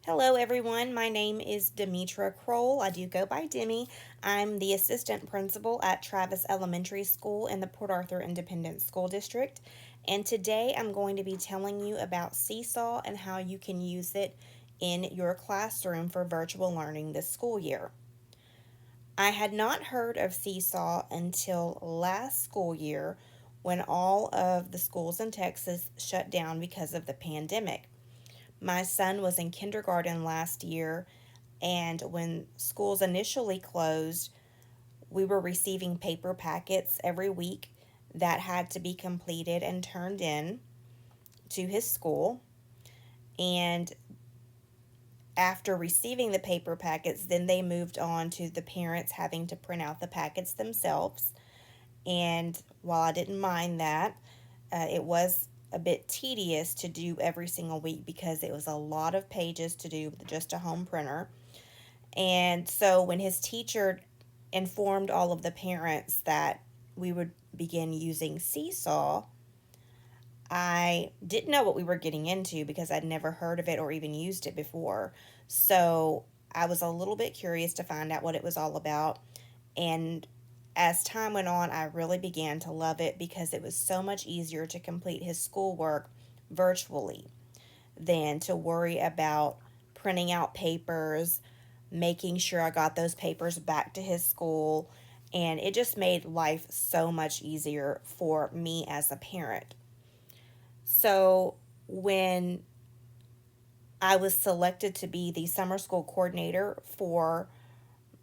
Hello, everyone. My name is Demetra Kroll. I do go by Demi. I'm the assistant principal at Travis Elementary School in the Port Arthur Independent School District. And today I'm going to be telling you about Seesaw and how you can use it in your classroom for virtual learning this school year. I had not heard of Seesaw until last school year when all of the schools in Texas shut down because of the pandemic. My son was in kindergarten last year, and when schools initially closed, we were receiving paper packets every week that had to be completed and turned in to his school. And after receiving the paper packets, then they moved on to the parents having to print out the packets themselves. And while I didn't mind that, it was a bit tedious to do every single week because it was a lot of pages to do with just a home printer. And so when his teacher informed all of the parents that we would begin using Seesaw, I didn't know what we were getting into because I'd never heard of it or even used it before. So I was a little bit curious to find out what it was all about. And as time went on, I really began to love it because it was so much easier to complete his schoolwork virtually than to worry about printing out papers, making sure I got those papers back to his school. And it just made life so much easier for me as a parent. So when I was selected to be the summer school coordinator for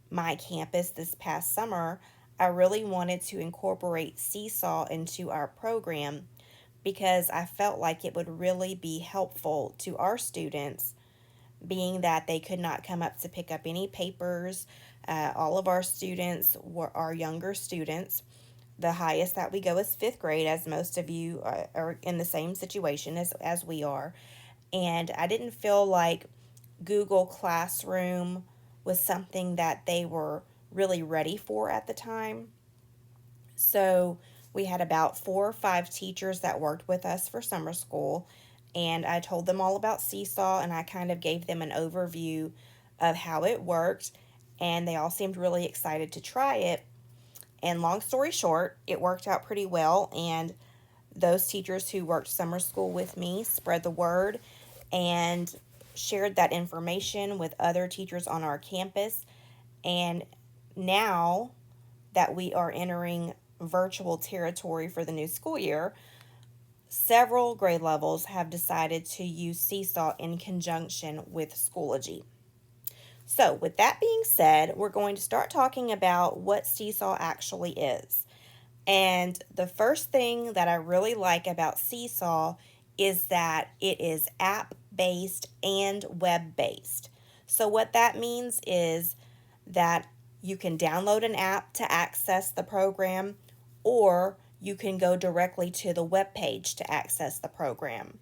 my campus this past summer, I really wanted to incorporate Seesaw into our program because I felt like it would really be helpful to our students, being that they could not come up to pick up any papers. All of our students were our younger students. The highest that we go is fifth grade, as most of you are in the same situation as we are. And I didn't feel like Google Classroom was something that they were really ready for at the time. So we had about 4 or 5 teachers that worked with us for summer school, and I told them all about Seesaw and I kind of gave them an overview of how it worked, and they all seemed really excited to try it. And long story short, it worked out pretty well, and those teachers who worked summer school with me spread the word and shared that information with other teachers on our campus. And now that we are entering virtual territory for the new school year, several grade levels have decided to use Seesaw in conjunction with Schoology. So, with that being said, we're going to start talking about what Seesaw actually is. And the first thing that I really like about Seesaw is that it is app based and web based. So, what that means is that you can download an app to access the program, or you can go directly to the web page to access the program.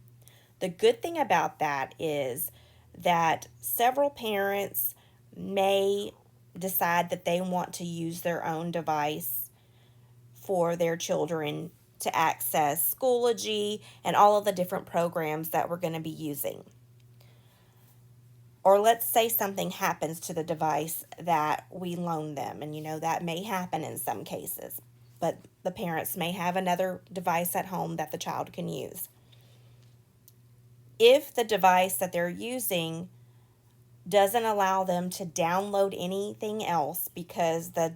The good thing about that is that several parents may decide that they want to use their own device for their children to access Schoology and all of the different programs that we're going to be using. Or let's say something happens to the device that we loan them, and that may happen in some cases, but the parents may have another device at home that the child can use. If the device that they're using doesn't allow them to download anything else because the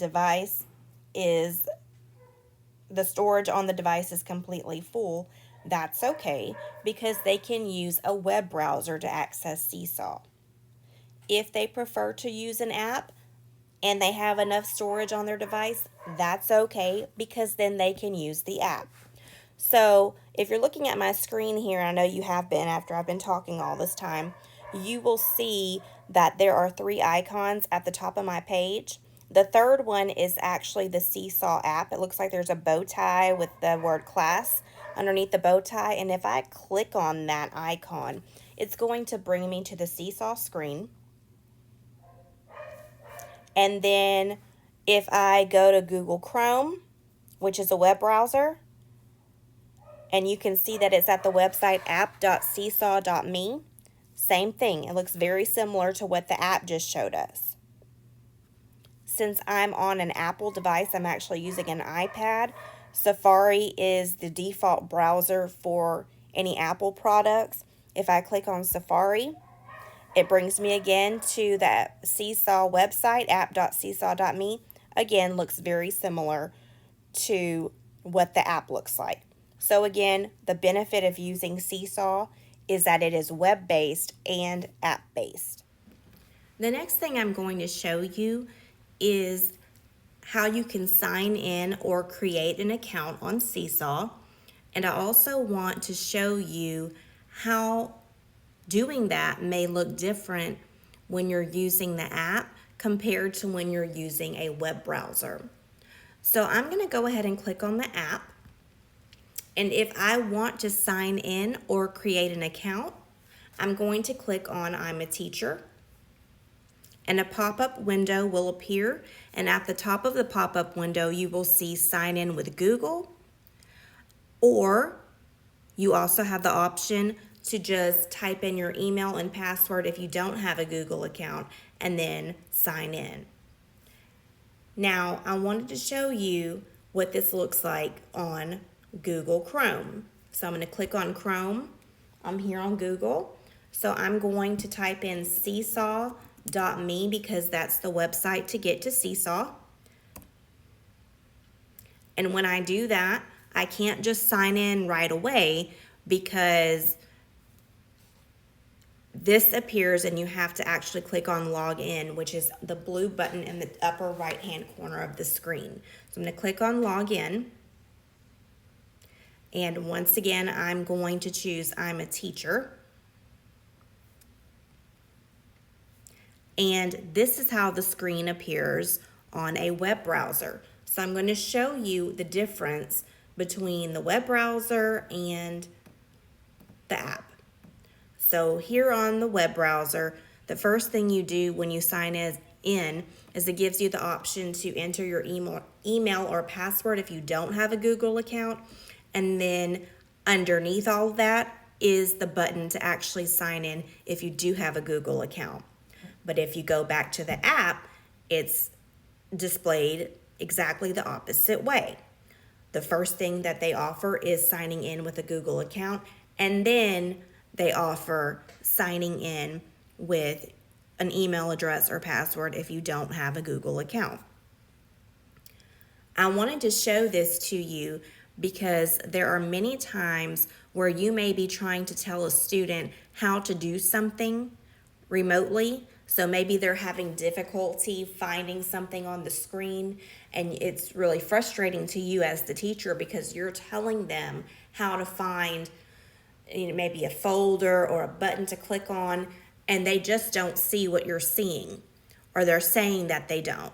storage on the device is completely full, that's okay because they can use a web browser to access Seesaw. If they prefer to use an app and they have enough storage on their device, that's okay because then they can use the app. So if you're looking at my screen here, and I know you have been after I've been talking all this time, you will see that there are 3 icons at the top of my page. The third one is actually the Seesaw app. It looks like there's a bow tie with the word class underneath the bow tie. And if I click on that icon, it's going to bring me to the Seesaw screen. And then if I go to Google Chrome, which is a web browser, and you can see that it's at the website app.seesaw.me. Same thing, it looks very similar to what the app just showed us. Since I'm on an Apple device, I'm actually using an iPad. Safari is the default browser for any Apple products. If I click on Safari, it brings me again to that Seesaw website, app.seesaw.me. Again, looks very similar to what the app looks like. So again, the benefit of using Seesaw is that it is web-based and app-based. The next thing I'm going to show you is how you can sign in or create an account on Seesaw. And I also want to show you how doing that may look different when you're using the app compared to when you're using a web browser. So I'm going to go ahead and click on the app. And if I want to sign in or create an account, I'm going to click on I'm a teacher. And a pop-up window will appear. And at the top of the pop-up window, you will see sign in with Google. Or you also have the option to just type in your email and password if you don't have a Google account and then sign in. Now, I wanted to show you what this looks like on Google Chrome. So I'm going to click on Chrome. I'm here on Google. So I'm going to type in seesaw.me because that's the website to get to Seesaw. And when I do that, I can't just sign in right away because this appears and you have to actually click on log in, which is the blue button in the upper right hand corner of the screen. So I'm going to click on log in. And once again, I'm going to choose I'm a teacher. And this is how the screen appears on a web browser. So I'm going to show you the difference between the web browser and the app. So here on the web browser, the first thing you do when you sign in is it gives you the option to enter your email or password if you don't have a Google account. And then underneath all of that is the button to actually sign in if you do have a Google account. But if you go back to the app, it's displayed exactly the opposite way. The first thing that they offer is signing in with a Google account, and then they offer signing in with an email address or password if you don't have a Google account. I wanted to show this to you because there are many times where you may be trying to tell a student how to do something remotely. So maybe they're having difficulty finding something on the screen, and it's really frustrating to you as the teacher because you're telling them how to find maybe a folder or a button to click on, and they just don't see what you're seeing, or they're saying that they don't.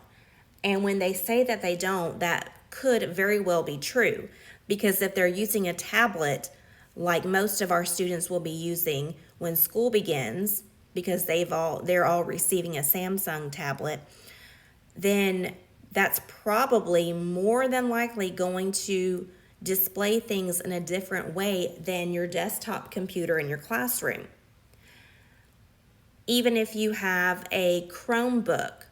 And when they say that they don't, that could very well be true, because if they're using a tablet like most of our students will be using when school begins, because they're all receiving a Samsung tablet, then that's probably more than likely going to display things in a different way than your desktop computer in your classroom. Even if you have a Chromebook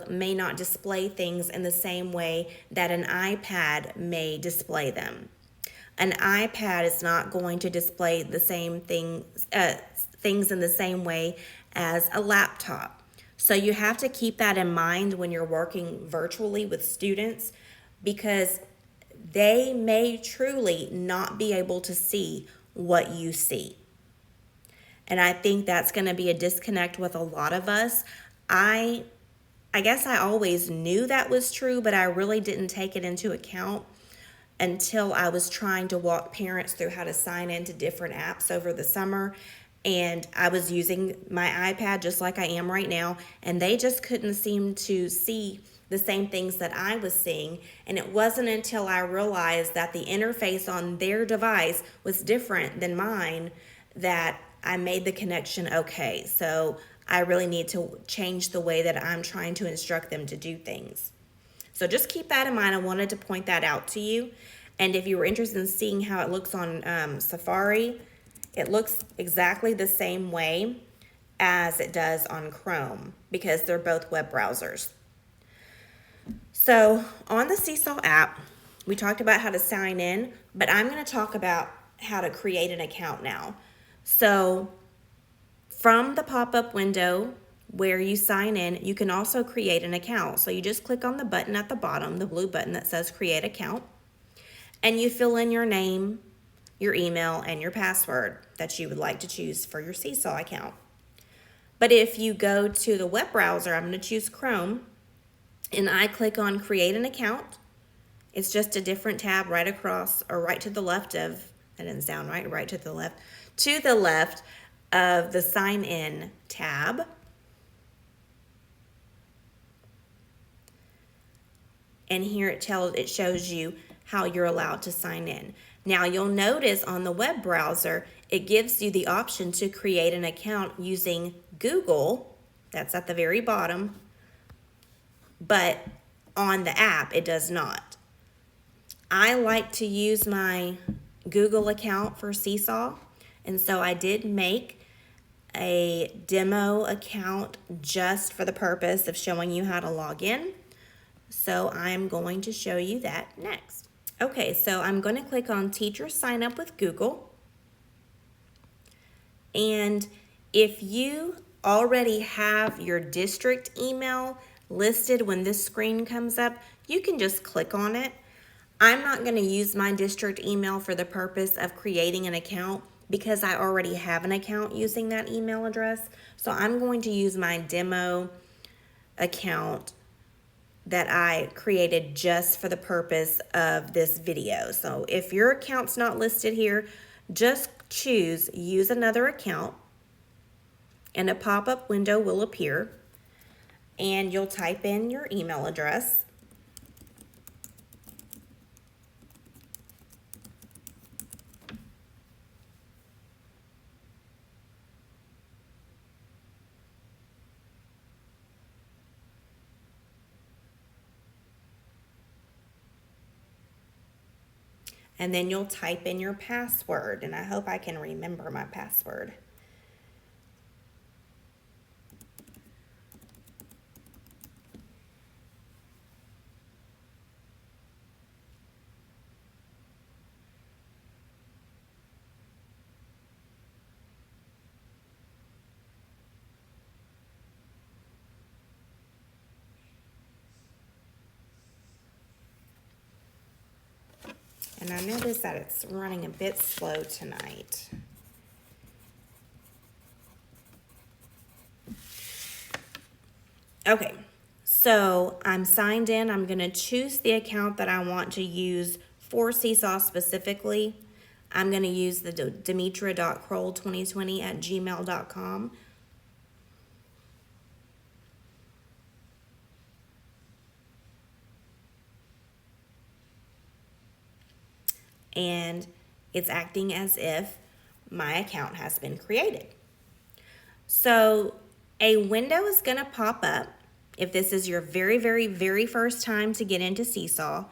may not display things in the same way that an iPad may display them. An iPad is not going to display the same things in the same way as a laptop. So you have to keep that in mind when you're working virtually with students, because they may truly not be able to see what you see. And I think that's going to be a disconnect with a lot of us. I guess I always knew that was true, but I really didn't take it into account until I was trying to walk parents through how to sign into different apps over the summer. And I was using my iPad just like I am right now, and they just couldn't seem to see the same things that I was seeing. And it wasn't until I realized that the interface on their device was different than mine that I made the connection. Okay, so I really need to change the way that I'm trying to instruct them to do things. So just keep that in mind. I wanted to point that out to you. And if you were interested in seeing how it looks on Safari, It looks exactly the same way as it does on Chrome because they're both web browsers. So on the Seesaw app, we talked about how to sign in, but I'm going to talk about how to create an account now. So from the pop-up window where you sign in, you can also create an account. So you just click on the button at the bottom, the blue button that says create account, and you fill in your name, your email, and your password that you would like to choose for your Seesaw account. But if you go to the web browser, I'm going to choose Chrome, and I click on create an account. It's just a different tab right across or right to the left of, that didn't sound right, right to the left of the sign in tab. And here it shows you how you're allowed to sign in. Now you'll notice on the web browser, it gives you the option to create an account using Google. That's at the very bottom. But on the app, it does not. I like to use my Google account for Seesaw, and so I did make a demo account just for the purpose of showing you how to log in. So I'm going to show you that next. Okay, so I'm going to click on Teacher Sign Up with Google. And if you already have your district email listed when this screen comes up, you can just click on it. I'm not going to use my district email for the purpose of creating an account because I already have an account using that email address. So I'm going to use my demo account that I created just for the purpose of this video. So if your account's not listed here, just choose use another account and a pop-up window will appear and you'll type in your email address. And then you'll type in your password, and I hope I can remember my password. And I notice that it's running a bit slow tonight. Okay, so I'm signed in. I'm going to choose the account that I want to use for Seesaw specifically. I'm going to use the demetra.kroll2020@gmail.com. And it's acting as if my account has been created. So a window is going to pop up if this is your very, very, very first time to get into Seesaw,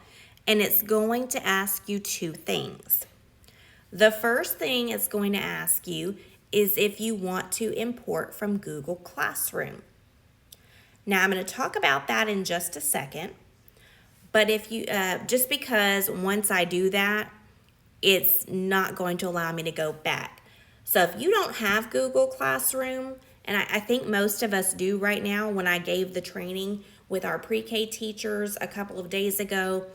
and it's going to ask you two things. The first thing it's going to ask you is if you want to import from Google Classroom. Now I'm going to talk about that in just a second, but if you just because once I do that, it's not going to allow me to go back. So if you don't have Google Classroom, and I think most of us do right now, when I gave the training with our pre-K teachers a couple of days ago,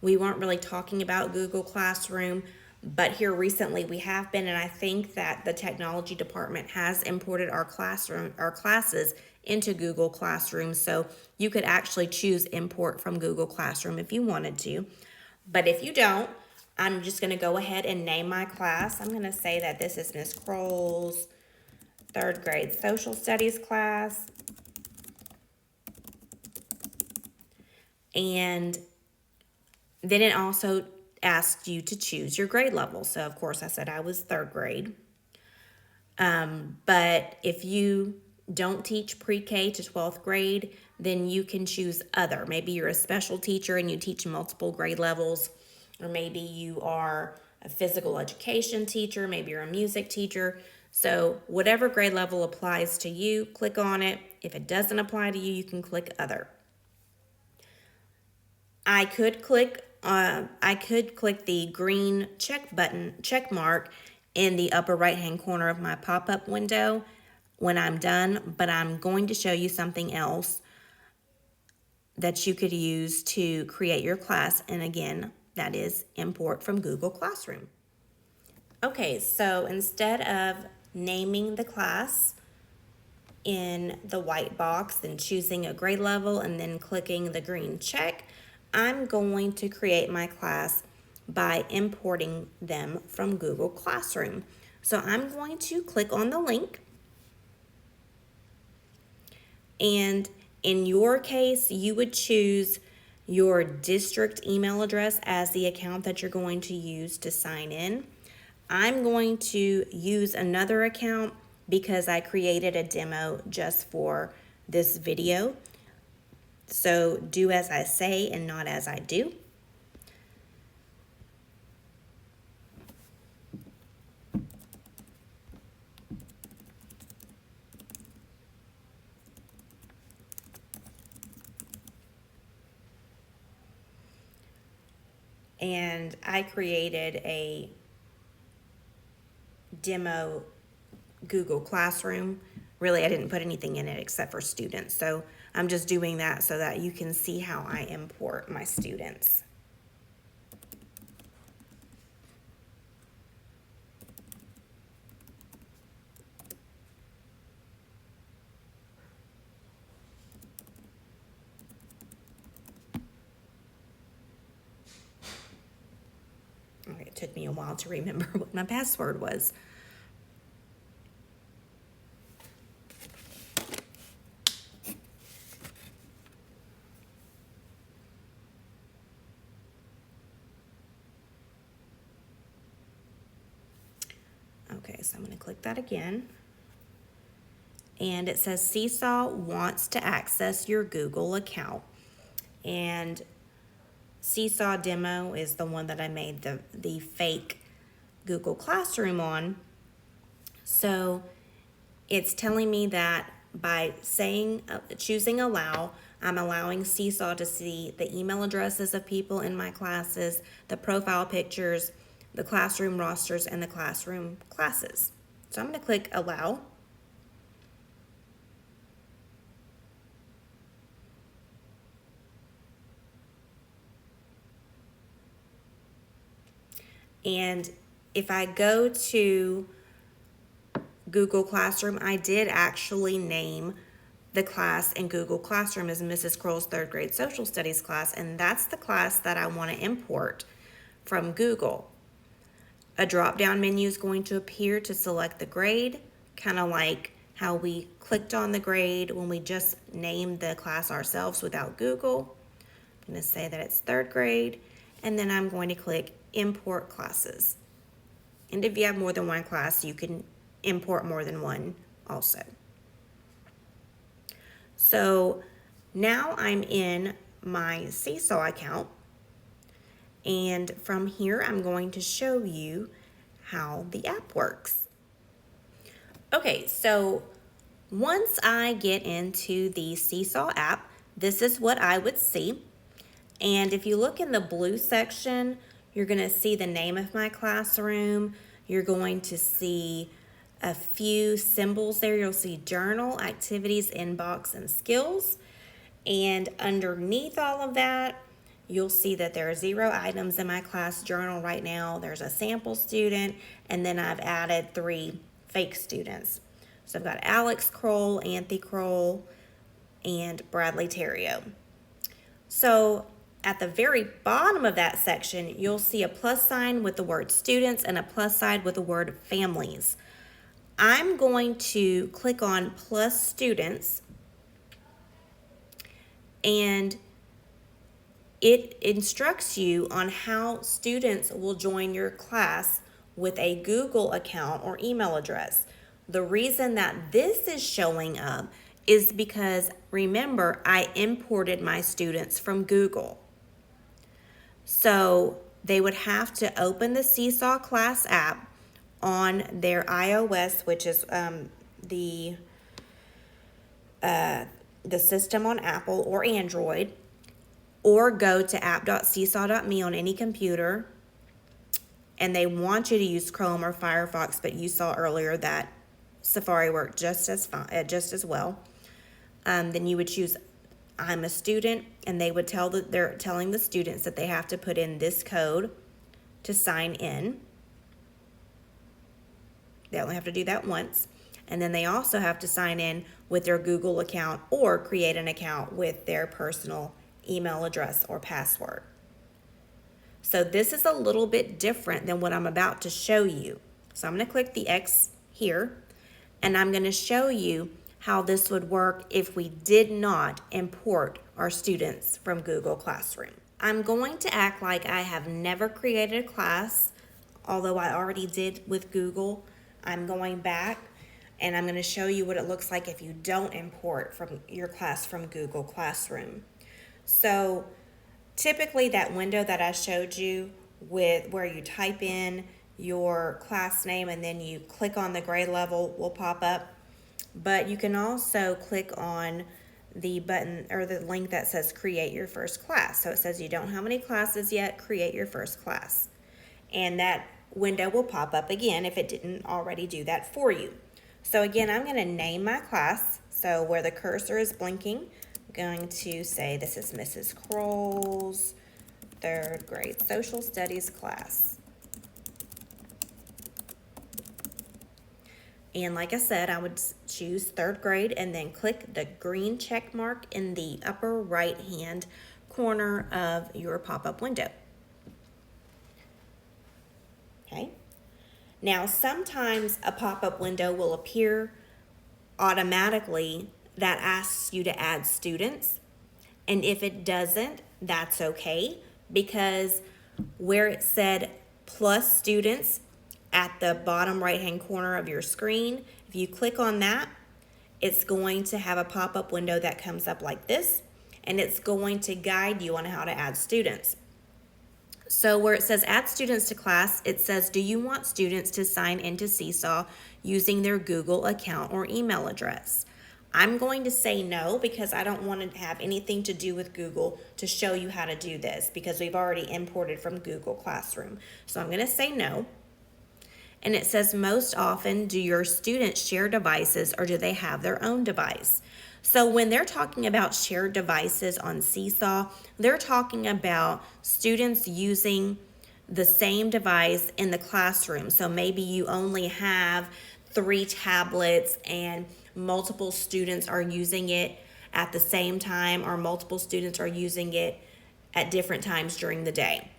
we weren't really talking about Google Classroom, but here recently we have been, and I think that the technology department has imported our classes into Google Classroom, so you could actually choose import from Google Classroom if you wanted to. But if you don't, I'm just going to go ahead and name my class. I'm going to say that this is Miss Kroll's third grade social studies class. And then it also asked you to choose your grade level. So of course I said I was third grade. But if you don't teach pre-K to 12th grade, then you can choose other. Maybe you're a special teacher and you teach multiple grade levels. Or maybe you are a physical education teacher, maybe you're a music teacher. So whatever grade level applies to you, click on it. If it doesn't apply to you, you can click other. I could click the green check mark in the upper right hand corner of my pop-up window when I'm done, but I'm going to show you something else that you could use to create your class. And again, that is import from Google Classroom. Okay, so instead of naming the class in the white box, then choosing a grade level and then clicking the green check, I'm going to create my class by importing them from Google Classroom. So I'm going to click on the link, and in your case, you would choose your district email address as the account that you're going to use to sign in. I'm going to use another account because I created a demo just for this video. So do as I say and not as I do. And I created a demo Google Classroom. Really, I didn't put anything in it except for students. So I'm just doing that so that you can see how I import my students. Okay, it took me a while to remember what my password was. Okay, so I'm going to click that again. And it says Seesaw wants to access your Google account. And Seesaw demo is the one that I made the fake Google Classroom on. So it's telling me that by choosing allow, I'm allowing Seesaw to see the email addresses of people in my classes, the profile pictures, the classroom rosters, and the classroom classes. So I'm going to click allow. And if I go to Google Classroom, I did actually name the class in Google Classroom as Mrs. Kroll's third grade social studies class, and that's the class that I want to import from Google. A drop-down menu is going to appear to select the grade, kind of like how we clicked on the grade when we just named the class ourselves without Google. I'm going to say that it's third grade, and then I'm going to click import classes. And if you have more than one class, you can import more than one also. So now I'm in my Seesaw account, and from here I'm going to show you how the app works. Okay, so once I get into the Seesaw app, this is what I would see. And if you look in the blue section, you're going to see the name of my classroom. You're going to see a few symbols there. You'll see journal, activities, inbox, and skills. And underneath all of that, you'll see that there are 0 items in my class journal right now. There's a sample student, and then I've added 3 fake students. So I've got Alex Kroll, Anthony Kroll, and Bradley Terrio. So at the very bottom of that section, you'll see a plus sign with the word students and a plus sign with the word families. I'm going to click on plus students, and it instructs you on how students will join your class with a Google account or email address. The reason that this is showing up is because, remember, I imported my students from Google. So they would have to open the Seesaw class app on their iOS, which is the the system on Apple or Android, or go to app.seesaw.me on any computer, and they want you to use Chrome or Firefox, but you saw earlier that Safari worked just as well. Then you would choose I'm a student, and they would they're telling the students that they have to put in this code to sign in. They only have to do that once. And then they also have to sign in with their Google account or create an account with their personal email address or password. So this is a little bit different than what I'm about to show you. So I'm going to click the X here, and I'm going to show you how this would work if we did not import our students from Google Classroom. I'm going to act like I have never created a class, although I already did with Google. I'm going back, and I'm going to show you what it looks like if you don't import from your class from Google Classroom. So typically that window that I showed you with where you type in your class name and then you click on the grade level will pop up. But you can also click on the button or the link that says create your first class. So it says you don't have any classes yet, create your first class. And that window will pop up again if it didn't already do that for you. So again, I'm going to name my class. So where the cursor is blinking, I'm going to say this is Mrs. Kroll's third grade social studies class. And like I said, I would choose third grade and then click the green check mark in the upper right hand corner of your pop-up window. Okay. Now, sometimes a pop-up window will appear automatically that asks you to add students. And if it doesn't, that's okay, because where it said plus students at the bottom right-hand corner of your screen, if you click on that, it's going to have a pop-up window that comes up like this, and it's going to guide you on how to add students. So where it says add students to class, it says, do you want students to sign into Seesaw using their Google account or email address? I'm going to say no, because I don't want to have anything to do with Google to show you how to do this, because we've already imported from Google Classroom. So I'm going to say no. And it says, most often, do your students share devices or do they have their own device? So when they're talking about shared devices on Seesaw, they're talking about students using the same device in the classroom. So maybe you only have 3 tablets and multiple students are using it at the same time, or multiple students are using it at different times during the day.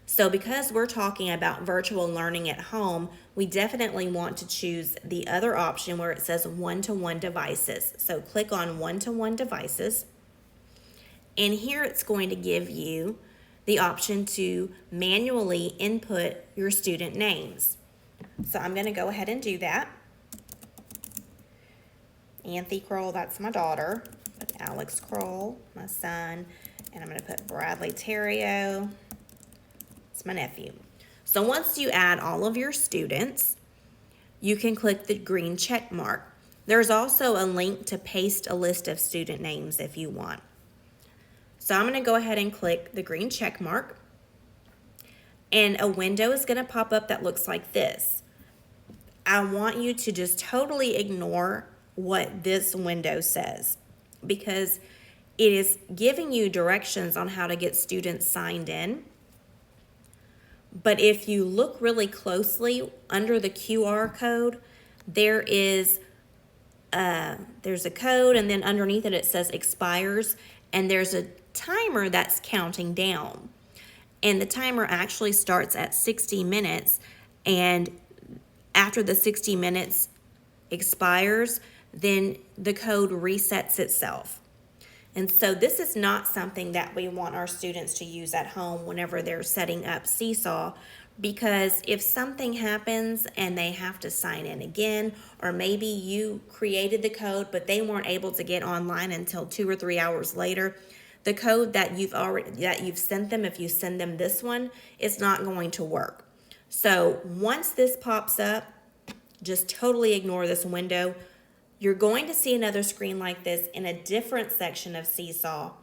So because we're talking about virtual learning at home, we definitely want to choose the other option where it says one-to-one devices. So click on one-to-one devices. And here it's going to give you the option to manually input your student names. So I'm going to go ahead and do that. Anthe Kroll, that's my daughter. Put Alex Kroll, my son. And I'm going to put Bradley Terrio. My nephew. So once you add all of your students, you can click the green check mark. There's also a link to paste a list of student names if you want. So I'm going to go ahead and click the green check mark, and a window is going to pop up that looks like this. I want you to just totally ignore what this window says, because it is giving you directions on how to get students signed in. But if you look really closely under the QR code, there's a code, and then underneath it says expires, and there's a timer that's counting down. And the timer actually starts at 60 minutes, and after the 60 minutes expires, then the code resets itself. And so this is not something that we want our students to use at home whenever they're setting up Seesaw, because if something happens and they have to sign in again, or maybe you created the code but they weren't able to get online until 2 or 3 hours later, The code that you've sent them, if you send them this one, it's not going to work. So once this pops up, just totally ignore this window. You're going to see another screen like this in a different section of Seesaw,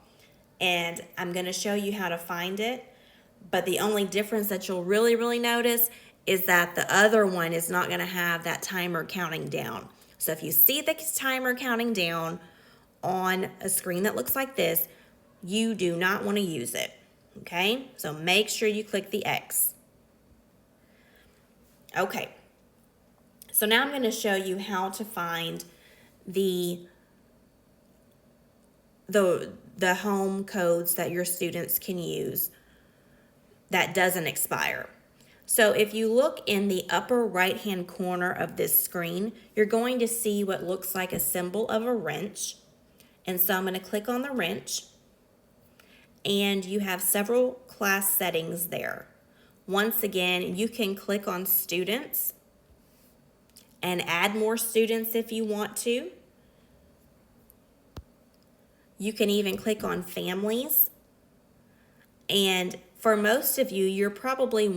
and I'm going to show you how to find it. But the only difference that you'll really notice is that the other one is not going to have that timer counting down. So if you see the timer counting down on a screen that looks like this, you do not want to use it. Okay, so make sure you click the X. Okay, so now I'm going to show you how to find the home codes that your students can use that doesn't expire. So if you look in the upper right hand corner of this screen, you're going to see what looks like a symbol of a wrench. And so I'm going to click on the wrench, and you have several class settings there. Once again, you can click on students and add more students if you want to. You can even click on families. And for most of you, you're probably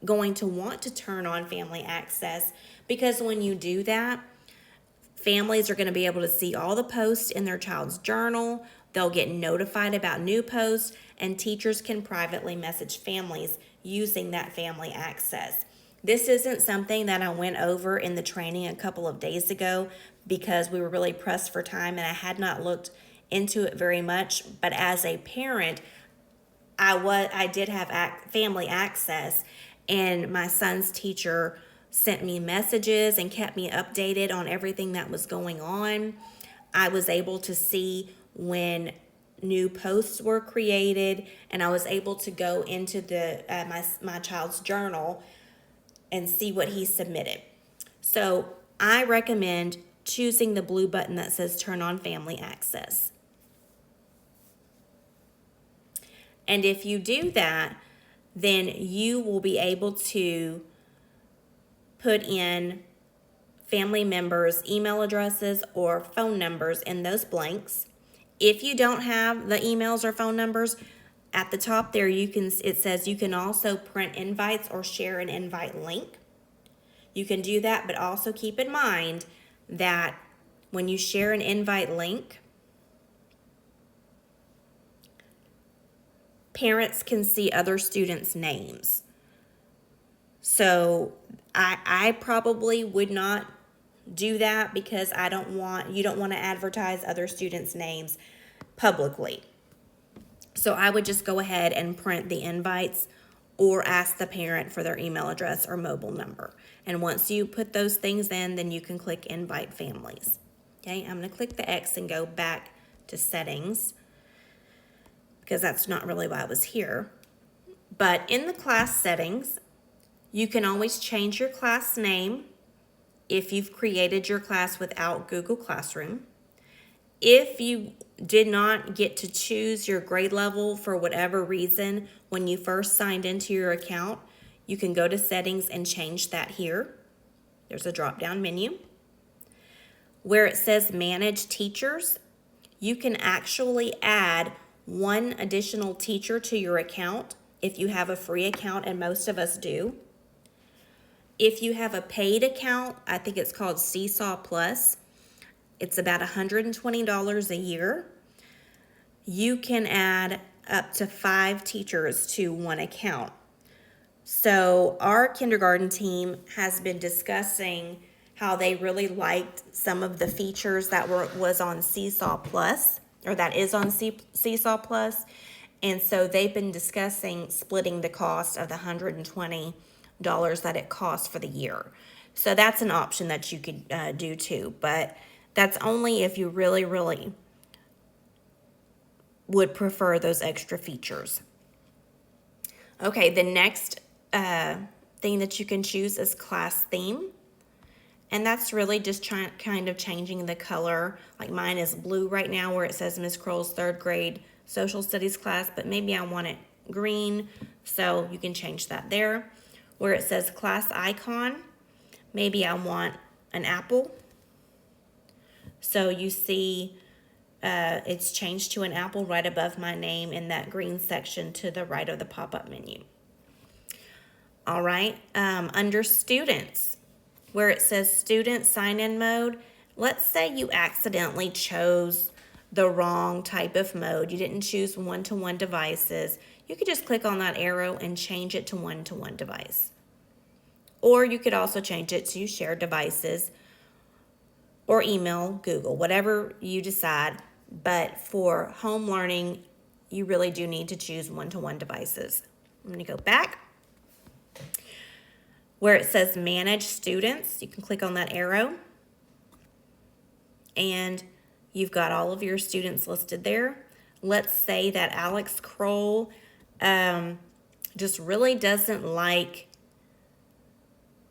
going to want to turn on family access, because when you do that, families are going to be able to see all the posts in their child's journal. They'll get notified about new posts, and teachers can privately message families using that family access. This isn't something that I went over in the training a couple of days ago because we were really pressed for time and I had not looked into it very much. But as a parent, I did have family access, and my son's teacher sent me messages and kept me updated on everything that was going on. I was able to see when new posts were created, and I was able to go into my child's journal and see what he submitted. So I recommend choosing the blue button that says Turn on Family Access. And if you do that, then you will be able to put in family members' email addresses or phone numbers in those blanks. If you don't have the emails or phone numbers, at the top there it says you can also print invites or share an invite link. You can do that, but also keep in mind that when you share an invite link, parents can see other students' names. So I probably would not do that because you don't want to advertise other students' names publicly. So I would just go ahead and print the invites or ask the parent for their email address or mobile number. And once you put those things in, then you can click Invite Families. Okay, I'm going to click the X and go back to Settings because that's not really why I was here. But in the class settings, you can always change your class name if you've created your class without Google Classroom. If you did not get to choose your grade level for whatever reason when you first signed into your account, you can go to settings and change that here. There's a drop-down menu. Where it says manage teachers, you can actually add one additional teacher to your account if you have a free account, and most of us do. If you have a paid account, I think it's called Seesaw Plus, it's about $120 a year. You can add up to 5 teachers to one account. So our kindergarten team has been discussing how they really liked some of the features that was on Seesaw Plus, or that is on Seesaw Plus. And so they've been discussing splitting the cost of the $120 that it costs for the year. So that's an option that you could do too, but that's only if you really would prefer those extra features. Okay, the next thing that you can choose is class theme. And that's really just kind of changing the color. Like mine is blue right now where it says Ms. Kroll's 3rd grade social studies class, but maybe I want it green, so you can change that there. Where it says class icon, maybe I want an apple. So you see it's changed to an apple right above my name in that green section to the right of the pop-up menu. All right, under students, where it says student sign-in mode, let's say you accidentally chose the wrong type of mode. You didn't choose one-to-one devices. You could just click on that arrow and change it to one-to-one device. Or you could also change it to shared devices or email, Google, whatever you decide. But for home learning, you really do need to choose one-to-one devices. I'm going to go back. Where it says manage students, you can click on that arrow and you've got all of your students listed there. Let's say that Alex Kroll just really doesn't like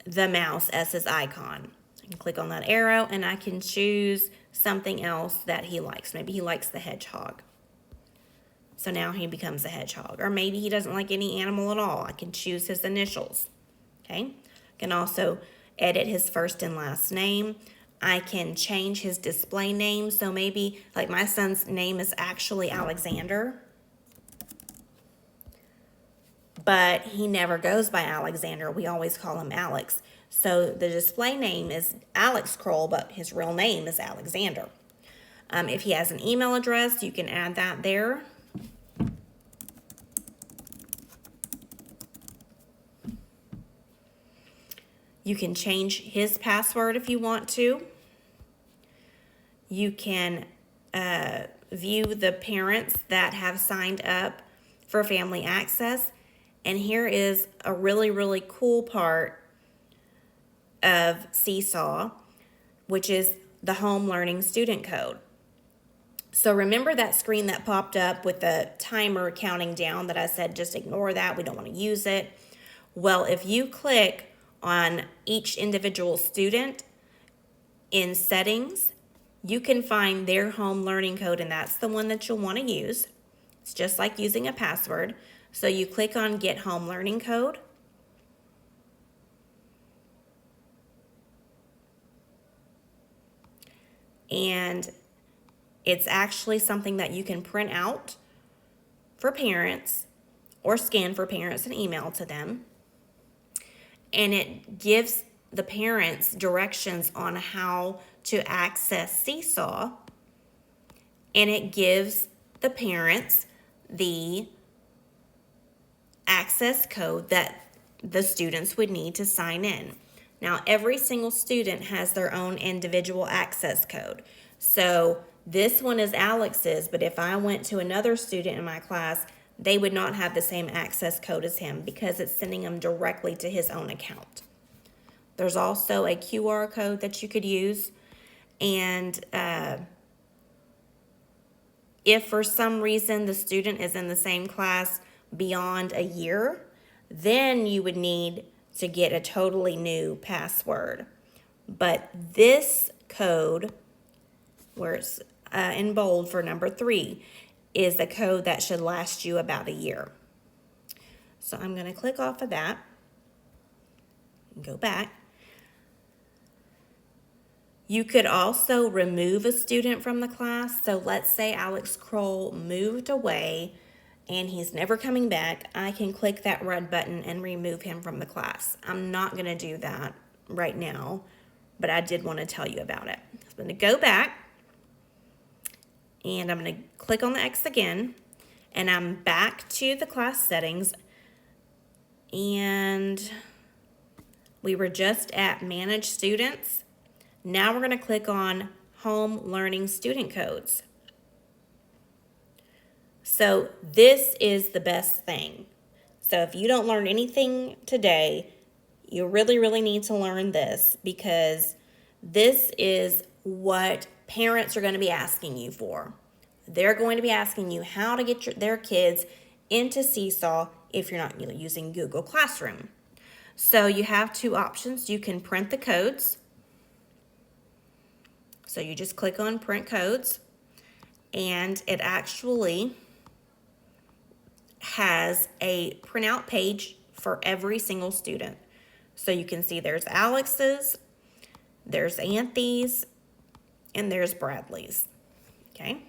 the mouse as his icon. I can click on that arrow and I can choose something else that he likes. Maybe he likes the hedgehog. So now he becomes a hedgehog. Or maybe he doesn't like any animal at all. I can choose his initials. Okay. I can also edit his first and last name. I can change his display name. So maybe like my son's name is actually Alexander, but he never goes by Alexander. We always call him Alex. So the display name is Alex Kroll, but his real name is Alexander. If he has an email address, you can add that there. You can change his password if you want to. You can view the parents that have signed up for family access. And here is a really, really cool part of Seesaw, which is the home learning student code. So remember that screen that popped up with the timer counting down that I said just ignore that, we don't want to use it. Well, if you click on each individual student in settings, you can find their home learning code, and that's the one that you'll want to use. It's just like using a password. So you click on Get Home Learning Code. And it's actually something that you can print out for parents or scan for parents and email to them. And it gives the parents directions on how to access Seesaw. And it gives the parents the access code that the students would need to sign in. Now, every single student has their own individual access code. So this one is Alex's, but if I went to another student in my class, they would not have the same access code as him because it's sending them directly to his own account. There's also a QR code that you could use. And if for some reason the student is in the same class beyond a year, then you would need to get a totally new password. But this code, where it's in bold for number 3, is the code that should last you about a year. So I'm going to click off of that and go back. You could also remove a student from the class. So let's say Alex Kroll moved away and he's never coming back. I can click that red button and remove him from the class. I'm not going to do that right now, but I did want to tell you about it. I'm going to go back and I'm going to click on the X again, and I'm back to the class settings, and we were just at Manage Students. Now we're going to click on Home Learning Student Codes. So this is the best thing. So if you don't learn anything today, you really, really need to learn this, because this is what parents are going to be asking you for. They're going to be asking you how to get their kids into Seesaw if you're not using Google Classroom. So you have 2 options. You can print the codes. So you just click on Print Codes, and it actually has a printout page for every single student. So you can see there's Alex's, there's Anthony's, and there's Bradley's. Okay.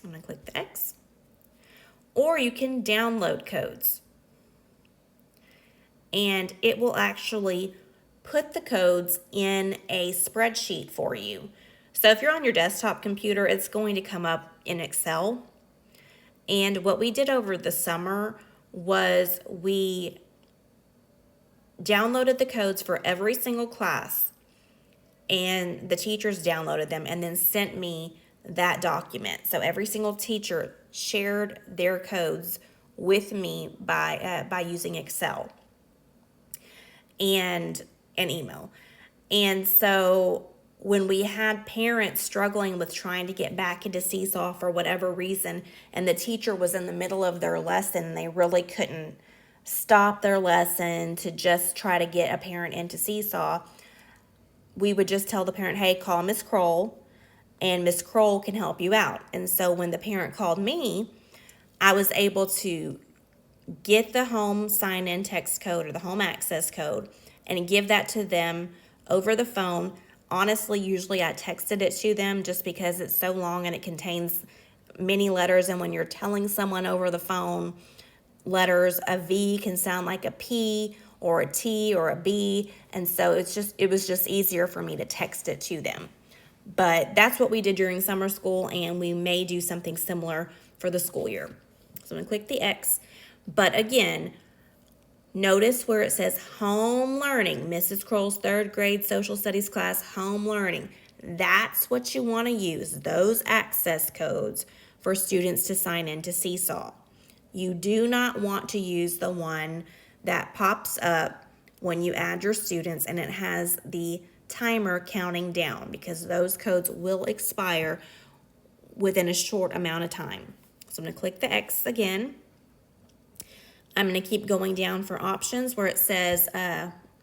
I'm going to click the X. Or you can download codes. And it will actually put the codes in a spreadsheet for you. So if you're on your desktop computer, it's going to come up in Excel. And what we did over the summer was we downloaded the codes for every single class, and the teachers downloaded them and then sent me that document. So every single teacher shared their codes with me by using Excel and an email. And so when we had parents struggling with trying to get back into Seesaw for whatever reason, and the teacher was in the middle of their lesson and they really couldn't stop their lesson to just try to get a parent into Seesaw, we would just tell the parent, hey, call Miss Kroll, and Miss Kroll can help you out. And so when the parent called me, I was able to get the home sign-in text code or the home access code and give that to them over the phone. Honestly, usually I texted it to them just because it's so long and it contains many letters. And when you're telling someone over the phone letters, a V can sound like a P or a T or a B. And so it was just easier for me to text it to them. But that's what we did during summer school, and we may do something similar for the school year. So I'm gonna click the X. But again, notice where it says home learning, Mrs. Kroll's third grade social studies class, home learning. That's what you want to use, those access codes for students to sign into Seesaw. You do not want to use the one that pops up when you add your students and it has the timer counting down, because those codes will expire within a short amount of time. So I'm going to click the X again. I'm going to keep going down for options where it says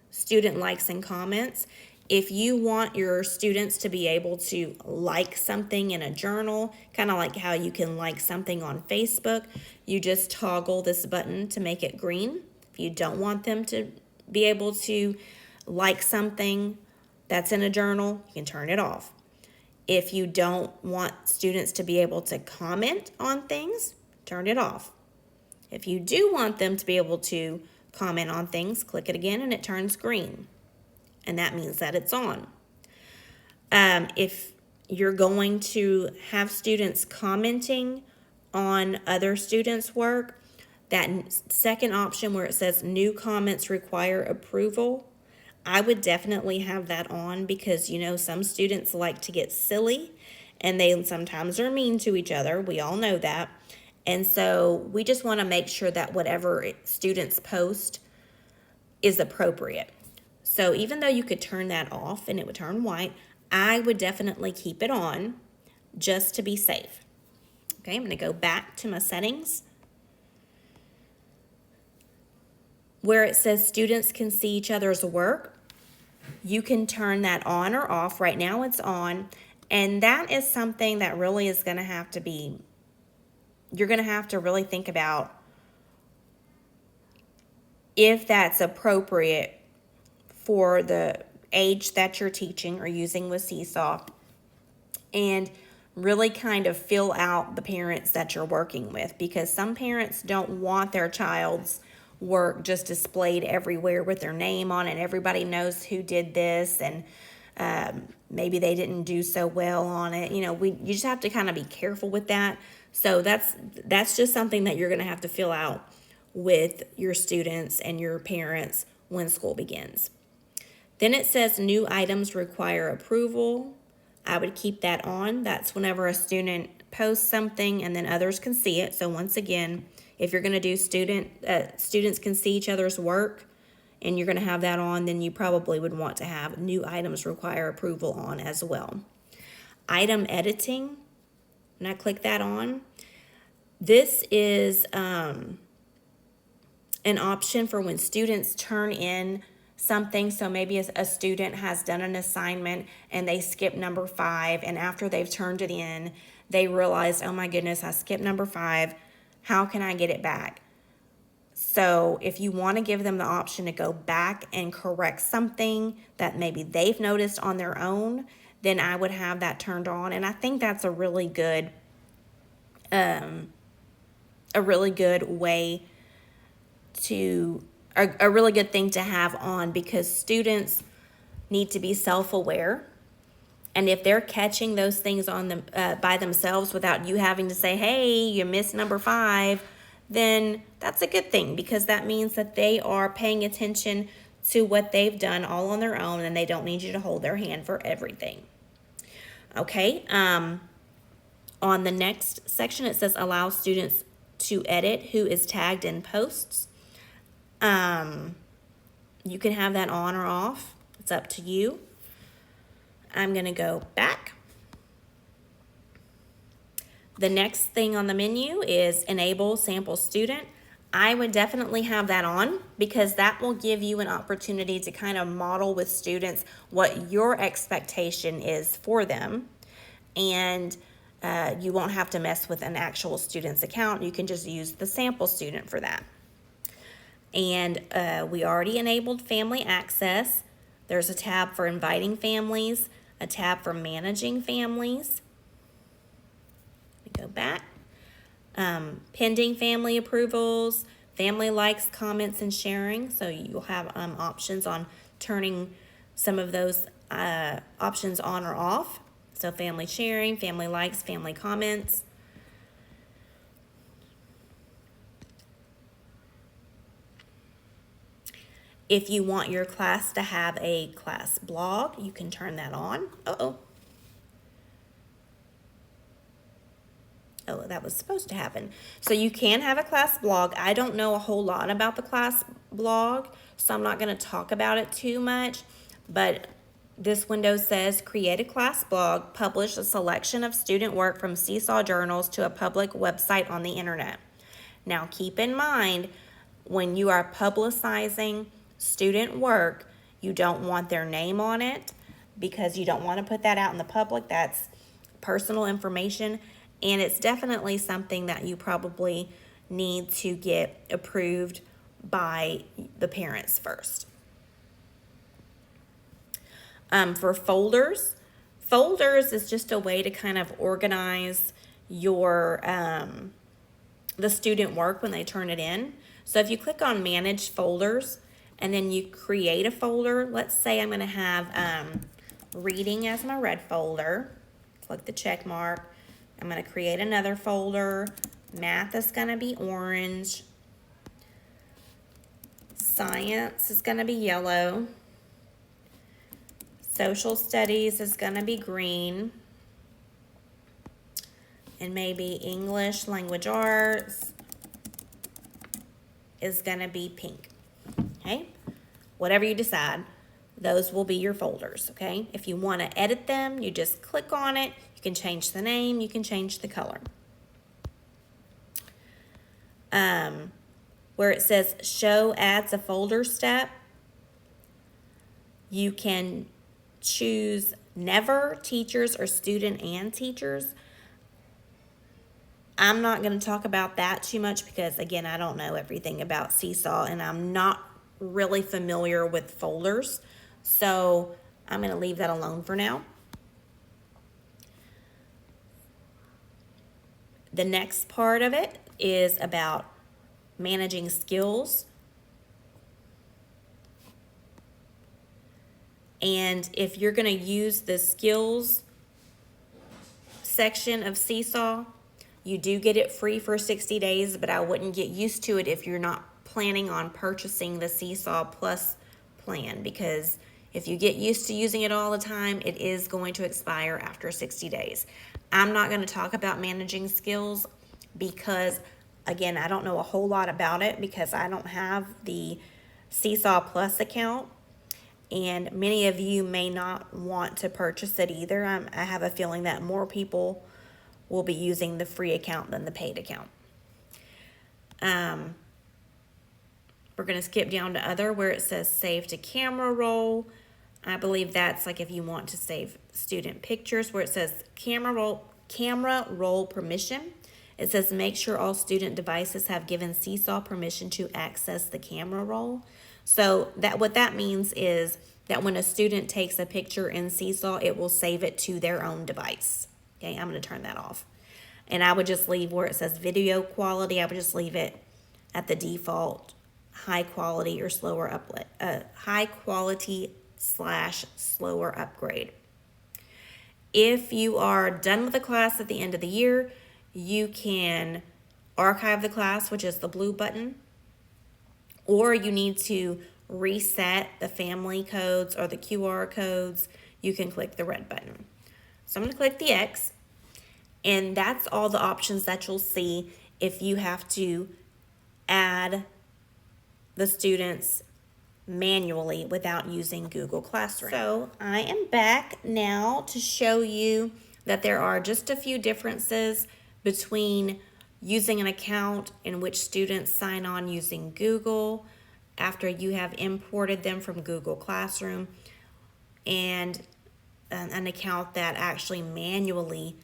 student likes and comments. If you want your students to be able to like something in a journal, kind of like how you can like something on Facebook, you just toggle this button to make it green. If you don't want them to be able to like something that's in a journal, you can turn it off. If you don't want students to be able to comment on things, turn it off. If you do want them to be able to comment on things, click it again and it turns green. And that means that it's on. If you're going to have students commenting on other students' work, that second option where it says new comments require approval, I would definitely have that on, because some students like to get silly and they sometimes are mean to each other. We all know that. And so we just want to make sure that whatever students post is appropriate. So even though you could turn that off and it would turn white, I would definitely keep it on just to be safe. Okay, I'm going to go back to my settings where it says students can see each other's work. You can turn that on or off. Right now it's on, and that is something that really is going to have to be, you're going to have to really think about if that's appropriate for the age that you're teaching or using with Seesaw, and really kind of fill out the parents that you're working with, because some parents don't want their child's work just displayed everywhere with their name on it. Everybody knows who did this, and maybe they didn't do so well on it. You just have to kind of be careful with that. So that's just something that you're going to have to fill out with your students and your parents when school begins. Then it says new items require approval. I would keep that on. That's whenever a student posts something and then others can see it. So once again, if you're going to do students can see each other's work and you're going to have that on, then you probably would want to have new items require approval on as well. Item editing, when I click that on, this is an option for when students turn in something. So maybe a student has done an assignment and they skip number 5, and after they've turned it in, they realize, oh my goodness, I skipped number 5. How can I get it back? So if you want to give them the option to go back and correct something that maybe they've noticed on their own, then I would have that turned on. And I think that's a really good a really good way to, a really good thing to have on, because students need to be self-aware. And if they're catching those things on them by themselves without you having to say, hey, you missed number 5, then that's a good thing, because that means that they are paying attention to what they've done all on their own, and they don't need you to hold their hand for everything. Okay, on the next section, it says allow students to edit who is tagged in posts. You can have that on or off. It's up to you. I'm going to go back. The next thing on the menu is enable sample student. I would definitely have that on, because that will give you an opportunity to kind of model with students what your expectation is for them. And you won't have to mess with an actual student's account. You can just use the sample student for that. And we already enabled family access. There's a tab for inviting families, a tab for managing families. Let me go back. Pending family approvals, family likes, comments, and sharing. So you'll have options on turning some of those options on or off. So family sharing, family likes, family comments. If you want your class to have a class blog, you can turn that on. Oh, that was supposed to happen. So you can have a class blog. I don't know a whole lot about the class blog, so I'm not going to talk about it too much. But this window says create a class blog, publish a selection of student work from Seesaw journals to a public website on the internet. Now keep in mind, when you are publicizing student work, you don't want their name on it, because you don't want to put that out in the public. That's personal information, and it's definitely something that you probably need to get approved by the parents first. For folders is just a way to kind of organize your the student work when they turn it in. So if you click on manage folders and then you create a folder, let's say I'm going to have reading as my red folder. Click the check mark. I'm going to create another folder. Math is going to be orange. Science is going to be yellow. Social studies is going to be green. And maybe English, language arts is going to be pink. Okay? Whatever you decide, those will be your folders. Okay? If you want to edit them, you just click on it. You can change the name. You can change the color. Where it says show adds a folder step, you can choose never, teachers, or student and teachers. I'm not going to talk about that too much because, again, I don't know everything about Seesaw and I'm not really familiar with folders. So I'm going to leave that alone for now. The next part of it is about managing skills. And if you're going to use the skills section of Seesaw, you do get it free for 60 days, but I wouldn't get used to it if you're not planning on purchasing the Seesaw Plus plan, because if you get used to using it all the time, it is going to expire after 60 days. I'm not going to talk about managing skills because, again, I don't know a whole lot about it because I don't have the Seesaw Plus account. And many of you may not want to purchase it either. I have a feeling that more people will be using the free account than the paid account. We're going to skip down to other where it says save to camera roll. I believe that's like if you want to save student pictures, where it says camera roll permission. It says make sure all student devices have given Seesaw permission to access the camera roll. So what that means is that when a student takes a picture in Seesaw, it will save it to their own device. Okay, I'm going to turn that off. And I would just leave where it says video quality, I would just leave it at the default high quality or slower high quality / slower upgrade. If you are done with the class at the end of the year, you can archive the class, which is the blue button, or you need to reset the family codes or the QR codes, you can click the red button. So I'm going to click the X, and that's all the options that you'll see if you have to add the students manually without using Google Classroom. So I am back now to show you that there are just a few differences between using an account in which students sign on using Google after you have imported them from Google Classroom, and an account that actually manually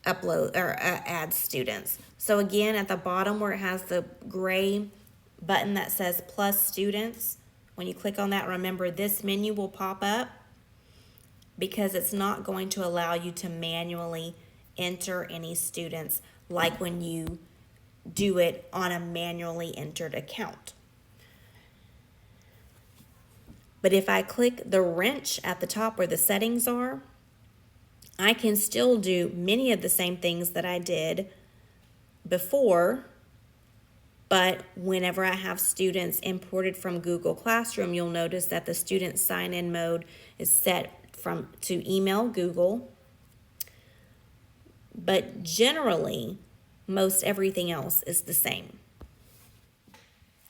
upload or add students. So again, at the bottom where it has the gray button that says plus students, when you click on that, remember this menu will pop up because it's not going to allow you to manually enter any students like when you do it on a manually entered account. But if I click the wrench at the top where the settings are, I can still do many of the same things that I did before, but whenever I have students imported from Google Classroom, you'll notice that the student sign-in mode is set to email Google. But generally, most everything else is the same.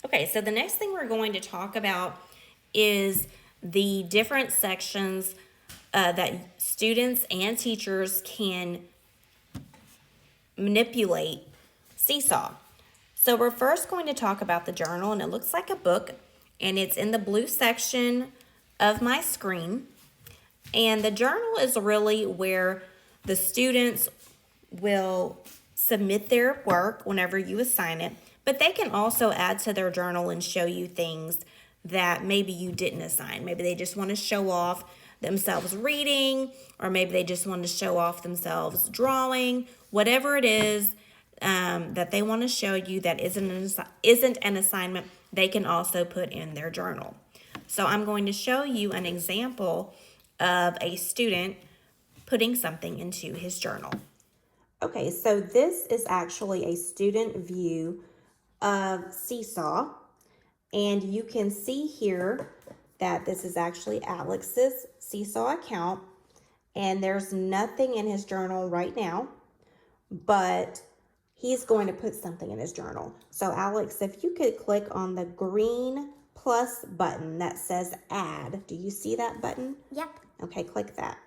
Okay, so the next thing we're going to talk about is the different sections that students and teachers can manipulate Seesaw. So we're first going to talk about the journal, and it looks like a book, and it's in the blue section of my screen. And the journal is really where the students will submit their work whenever you assign it, but they can also add to their journal and show you things that maybe you didn't assign. Maybe they just want to show off themselves reading, or maybe they just want to show off themselves drawing. Whatever it is that they want to show you that isn't an assignment, they can also put in their journal. So I'm going to show you an example of a student putting something into his journal. Okay, so this is actually a student view of Seesaw. And you can see here that this is actually Alex's Seesaw account, and there's nothing in his journal right now, but he's going to put something in his journal. So Alex, if you could click on the green plus button that says add. Do you see that button? Yep. Okay, click that.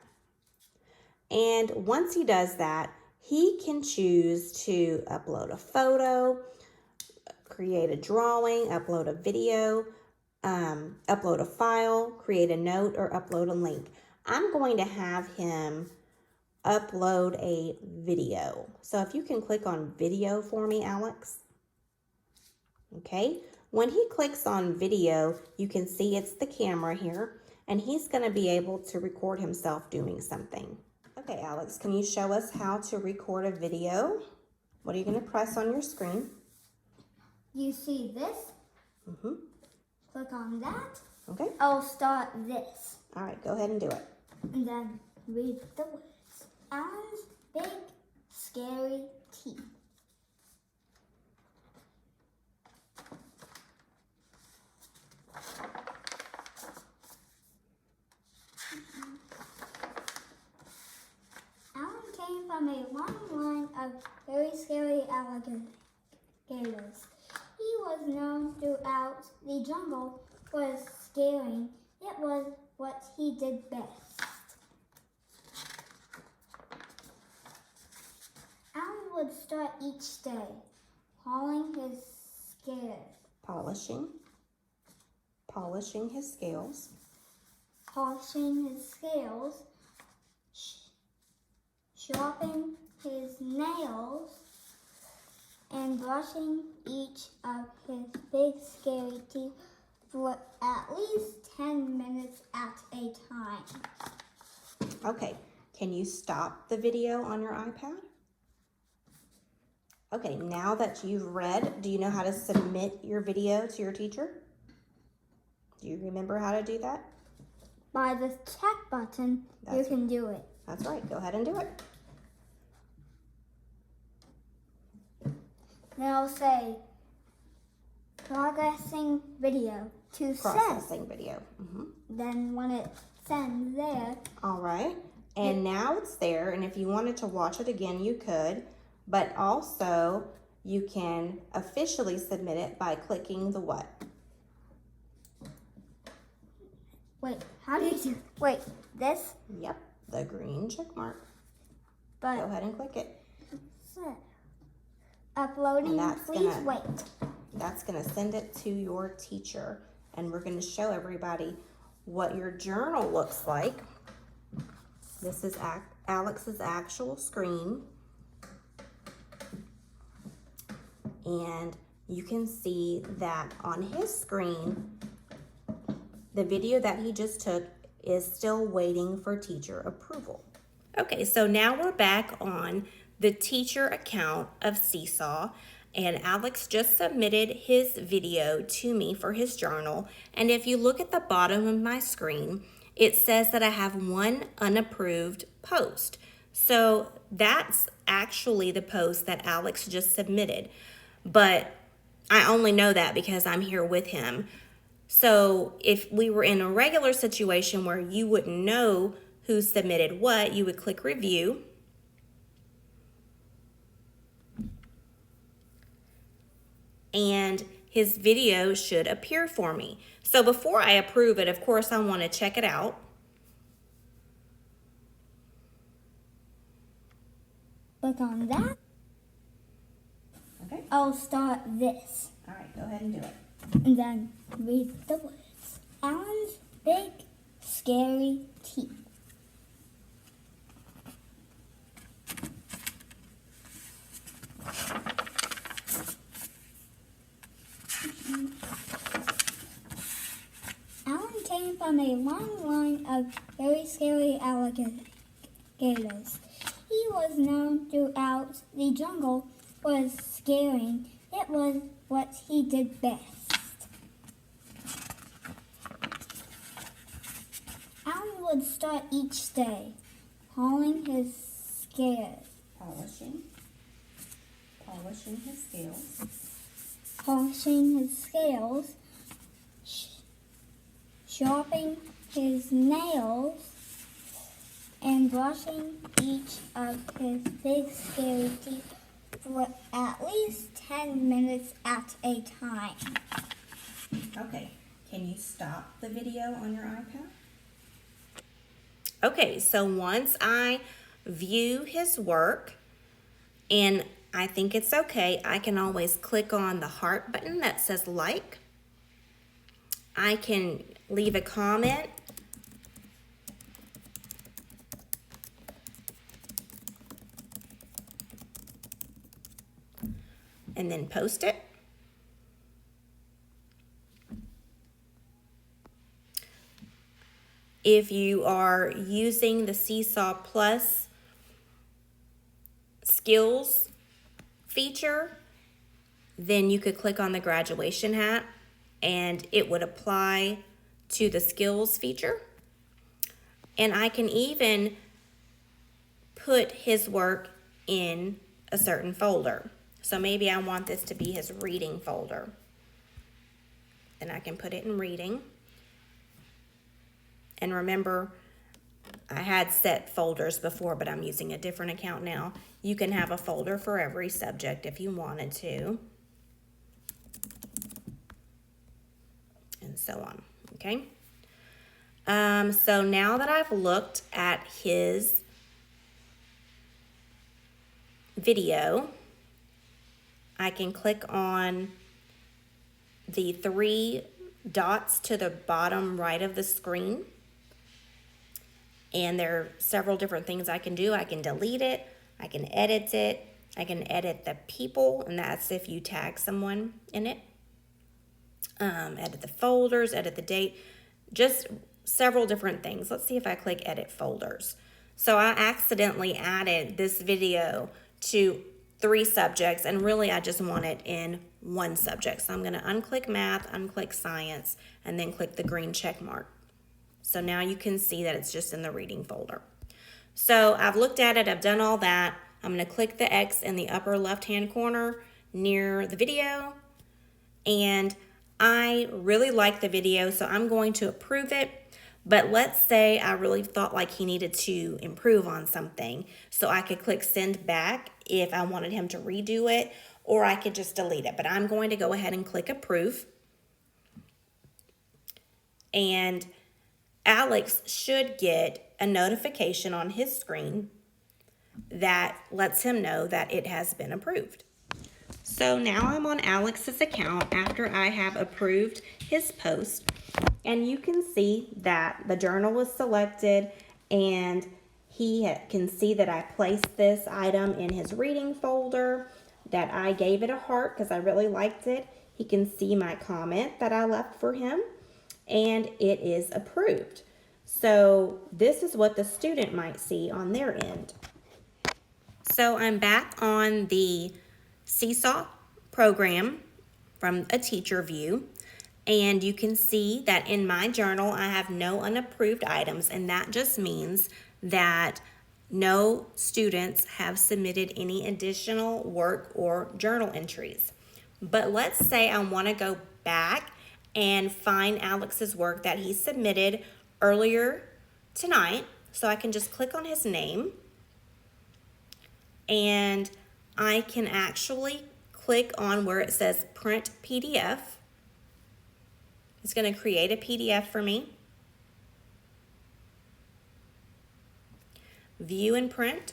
And once he does that, he can choose to upload a photo, create a drawing, upload a video, upload a file, create a note, or upload a link. I'm going to have him upload a video. So if you can click on video for me, Alex. Okay, when he clicks on video, you can see it's the camera here, and he's going to be able to record himself doing something. Okay, Alex, can you show us how to record a video? What are you going to press on your screen? You see this? Mm-hmm. Click on that. Okay. I'll start this. All right, go ahead and do it. And then read the words. Alan's big, scary teeth. Alan came from a long line of very scary alligators. He was known throughout the jungle for scaring. It was what he did best. Alan would start each day polishing his scales. Polishing his scales. Polishing his scales. Sharpening his nails. And brushing each of his big scary teeth for at least 10 minutes at a time. Okay, can you stop the video on your iPad? Okay, now that you've read, do you know how to submit your video to your teacher? Do you remember how to do that? By the check button, you can do it. That's right. Go ahead and do it. Then I'll say progressing video to Processing video. Then when it sends there. All right. And now it's there. And if you wanted to watch it again, you could. But also, you can officially submit it by clicking the what? Wait, how do you do? Wait, this? Yep, the green check mark. But go ahead and click it. Uploading, please wait. That's gonna send it to your teacher, and we're gonna show everybody what your journal looks like. This is Alex's actual screen. And you can see that on his screen, the video that he just took is still waiting for teacher approval. Okay, so now we're back on the teacher account of Seesaw, and Alex just submitted his video to me for his journal. And if you look at the bottom of my screen, it says that I have one unapproved post. So that's actually the post that Alex just submitted. But I only know that because I'm here with him. So if we were in a regular situation where you wouldn't know who submitted what, you would click review. And his video should appear for me. So before I approve it, of course, I want to check it out. Click on that. Okay. I'll start this. All right, go ahead and do it. And then read the words. Alan's big, scary teeth. Alan came from a long line of very scary alligators. He was known throughout the jungle for scaring. It was what he did best. Alan would start each day polishing his scales. Polishing his scales. Polishing his scales. Sharpening his nails. And brushing each of his big scary teeth for at least 10 minutes at a time. Okay, can you stop the video on your iPad? Okay, so once I view his work and I think it's okay, I can always click on the heart button that says like. I can leave a comment. And then post it. If you are using the Seesaw Plus skills feature, then you could click on the graduation hat and it would apply to the skills feature. And I can even put his work in a certain folder. So maybe I want this to be his reading folder. Then I can put it in reading. And remember, I had set folders before, but I'm using a different account now. You can have a folder for every subject if you wanted to. And so on, okay? So now that I've looked at his video, I can click on the 3 dots to the bottom right of the screen. And there are several different things I can do. I can delete it, I can edit it, I can edit the people, and that's if you tag someone in it. Edit the folders, edit the date, just several different things. Let's see if I click edit folders. So I accidentally added this video to 3 subjects, and really I just want it in 1 subject. So I'm going to unclick math, unclick science, and then click the green check mark. So now you can see that it's just in the reading folder. So I've looked at it, I've done all that. I'm going to click the X in the upper left-hand corner near the video, and I really like the video, so I'm going to approve it. But let's say I really thought like he needed to improve on something. So I could click send back if I wanted him to redo it, or I could just delete it. But I'm going to go ahead and click approve. And Alex should get a notification on his screen that lets him know that it has been approved. So now I'm on Alex's account after I have approved his post, and you can see that the journal was selected, and he can see that I placed this item in his reading folder, that I gave it a heart because I really liked it. He can see my comment that I left for him, and it is approved. So this is what the student might see on their end. So I'm back on the Seesaw program from a teacher view, and you can see that in my journal I have no unapproved items, and that just means that no students have submitted any additional work or journal entries. But let's say I want to go back and find Alex's work that he submitted earlier tonight. So I can just click on his name, and I can actually click on where it says print PDF. It's going to create a PDF for me. View and print.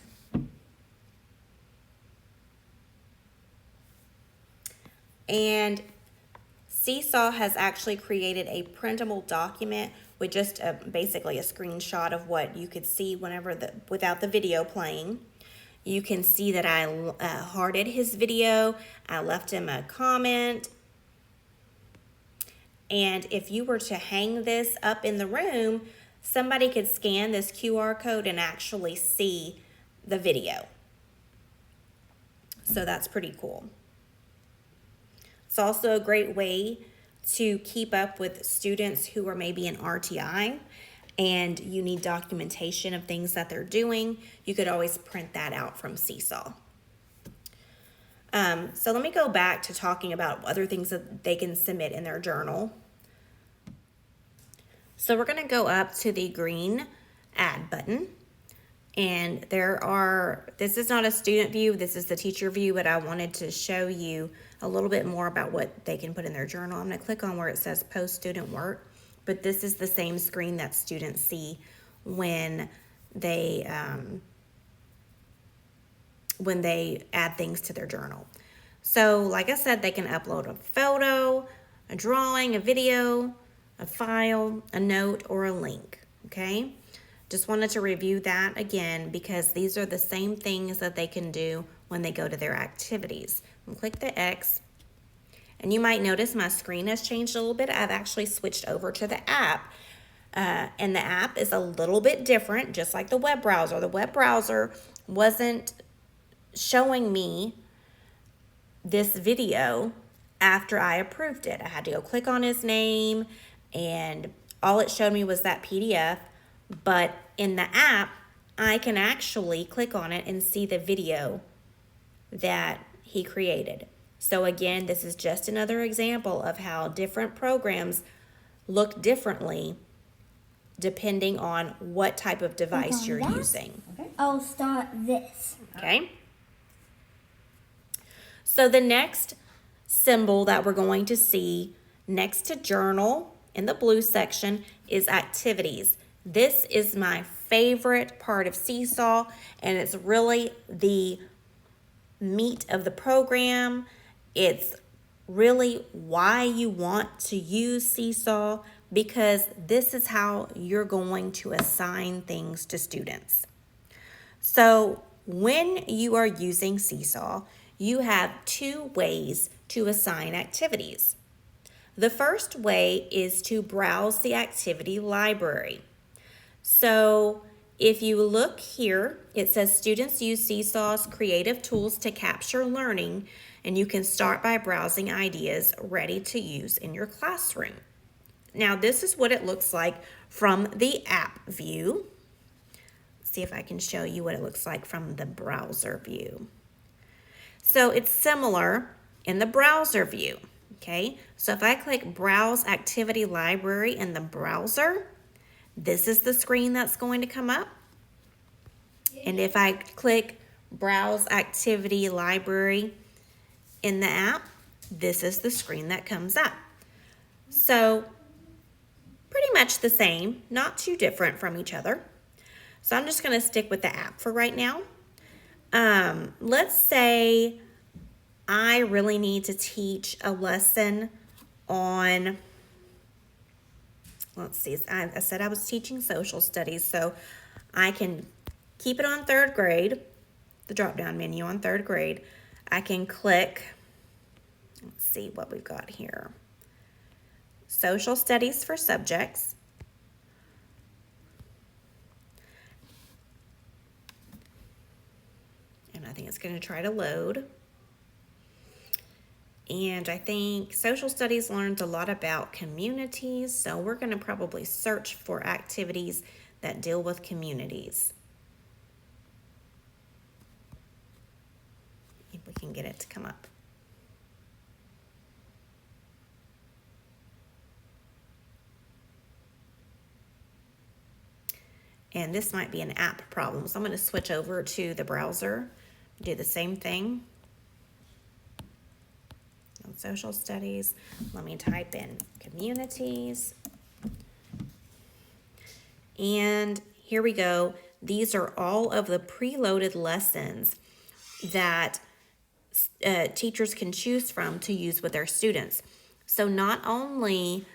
And Seesaw has actually created a printable document with just basically a screenshot of what you could see without the video playing. You can see that I hearted his video. I left him a comment. And if you were to hang this up in the room, somebody could scan this QR code and actually see the video. So that's pretty cool. It's also a great way to keep up with students who are maybe in RTI and you need documentation of things that they're doing. You could always print that out from Seesaw. So let me go back to talking about other things that they can submit in their journal. So we're going to go up to the green add button, and this is not a student view, this is the teacher view, but I wanted to show you a little bit more about what they can put in their journal. I'm going to click on where it says post student work, but this is the same screen that students see when they add things to their journal. So like I said, they can upload a photo, a drawing, a video, a file, a note, or a link, okay? Just wanted to review that again because these are the same things that they can do when they go to their activities. And click the X, and you might notice my screen has changed a little bit. I've actually switched over to the app, and the app is a little bit different, just like the web browser. The web browser wasn't showing me this video after I approved it. I had to go click on his name, and all it showed me was that PDF, but in the app, I can actually click on it and see the video that he created. So again, this is just another example of how different programs look differently depending on what type of device you're using. Okay. I'll start this. Okay. So the next symbol that we're going to see next to journal in the blue section is activities. This is my favorite part of Seesaw, and it's really the meat of the program. It's really why you want to use Seesaw, because this is how you're going to assign things to students. So when you are using Seesaw, you have 2 ways to assign activities. The first way is to browse the activity library. So if you look here, it says students use Seesaw's creative tools to capture learning, and you can start by browsing ideas ready to use in your classroom. Now, this is what it looks like from the app view. See if I can show you what it looks like from the browser view. So it's similar in the browser view, okay? So if I click Browse Activity Library in the browser, this is the screen that's going to come up. And if I click Browse Activity Library in the app, this is the screen that comes up. So pretty much the same, not too different from each other. So I'm just going to stick with the app for right now. Let's say I really need to teach a lesson on, let's see, I said I was teaching social studies, so I can keep it on third grade, the drop-down menu on third grade. I can click, let's see what we've got here. Social studies for subjects. And I think it's going to try to load. And I think social studies learns a lot about communities, so we're going to probably search for activities that deal with communities. If we can get it to come up. And this might be an app problem, so I'm going to switch over to the browser, do the same thing. On social studies, let me type in communities. And here we go. These are all of the preloaded lessons that teachers can choose from to use with their students. So not only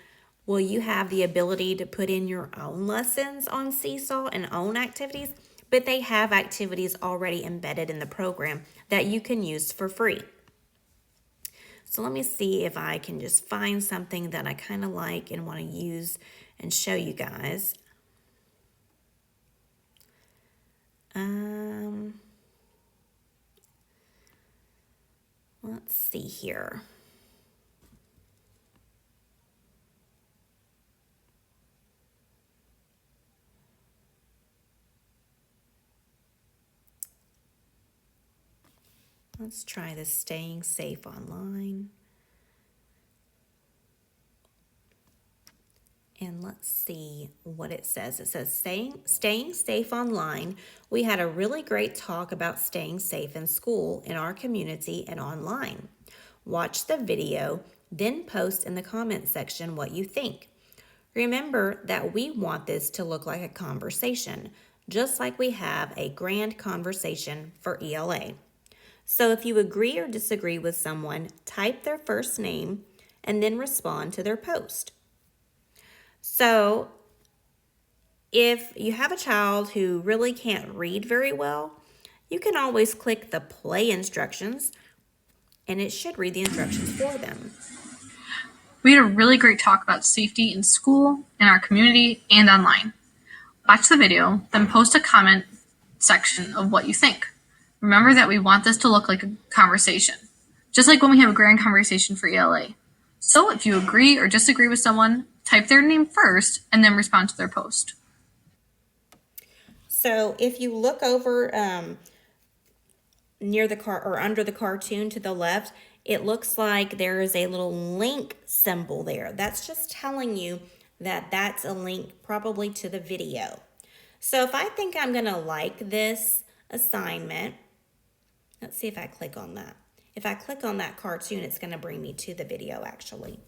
will you have the ability to put in your own lessons on Seesaw and own activities, but they have activities already embedded in the program that you can use for free. So let me see if I can just find something that I kind of like and want to use and show you guys. Let's see here. Let's try this staying safe online. And let's see what it says. It says staying safe online. We had a really great talk about staying safe in school, in our community, and online. Watch the video, then post in the comment section what you think. Remember that we want this to look like a conversation, just like we have a grand conversation for ELA. So if you agree or disagree with someone, type their first name and then respond to their post. So if you have a child who really can't read very well, you can always click the play instructions and it should read the instructions for them. We had a really great talk about safety in school, in our community, and online. Watch the video, then post a comment section of what you think. Remember that we want this to look like a conversation, just like when we have a grand conversation for ELA. So if you agree or disagree with someone, type their name first and then respond to their post. So if you look over near the car or under the cartoon to the left, it looks like there is a little link symbol there. That's just telling you that that's a link probably to the video. So if I think I'm going to like this assignment, let's see if I click on that. If I click on that cartoon, it's going to bring me to the video actually.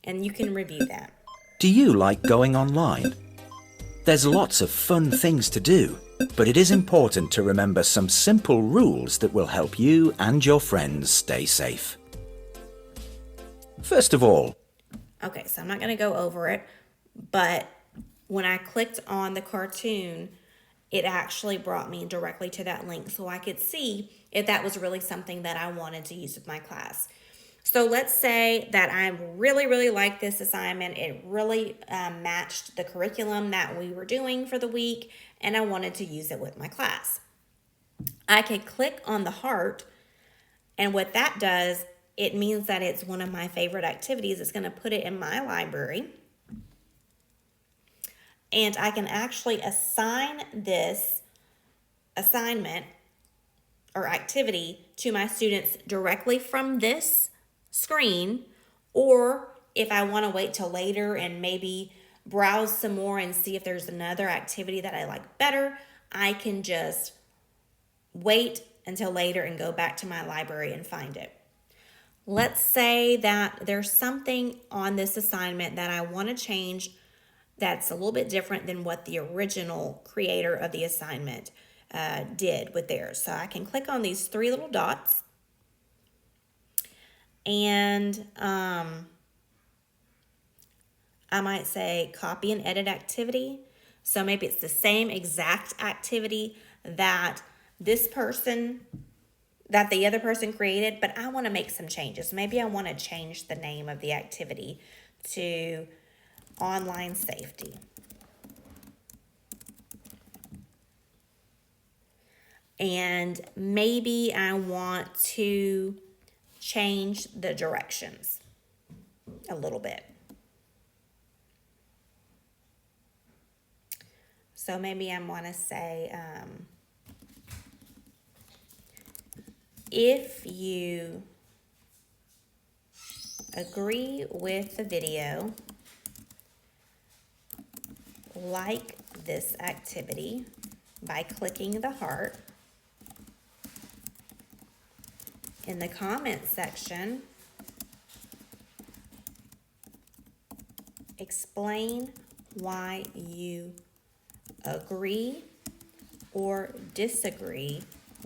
And you can review that. Do you like going online? There's lots of fun things to do, but it is important to remember some simple rules that will help you and your friends stay safe. First of all, okay, so I'm not going to go over it, but when I clicked on the cartoon, it actually brought me directly to that link so I could see if that was really something that I wanted to use with my class. So let's say that I really, really like this assignment. It really matched the curriculum that we were doing for the week, and I wanted to use it with my class. I can click on the heart, and what that does, it means that it's one of my favorite activities. It's going to put it in my library, and I can actually assign this assignment or activity to my students directly from this screen, or if I want to wait till later and maybe browse some more and see if there's another activity that I like better, I can just wait until later and go back to my library and find it. Let's say that there's something on this assignment that I want to change that's a little bit different than what the original creator of the assignment did with theirs. So I can click on these three little dots, and I might say copy and edit activity. So maybe it's the same exact activity that the other person created, but I want to make some changes. Maybe I want to change the name of the activity to online safety. And maybe I want to change the directions a little bit. So maybe I want to say, if you agree with the video, like this activity by clicking the heart. In the comment section, explain why you agree or disagree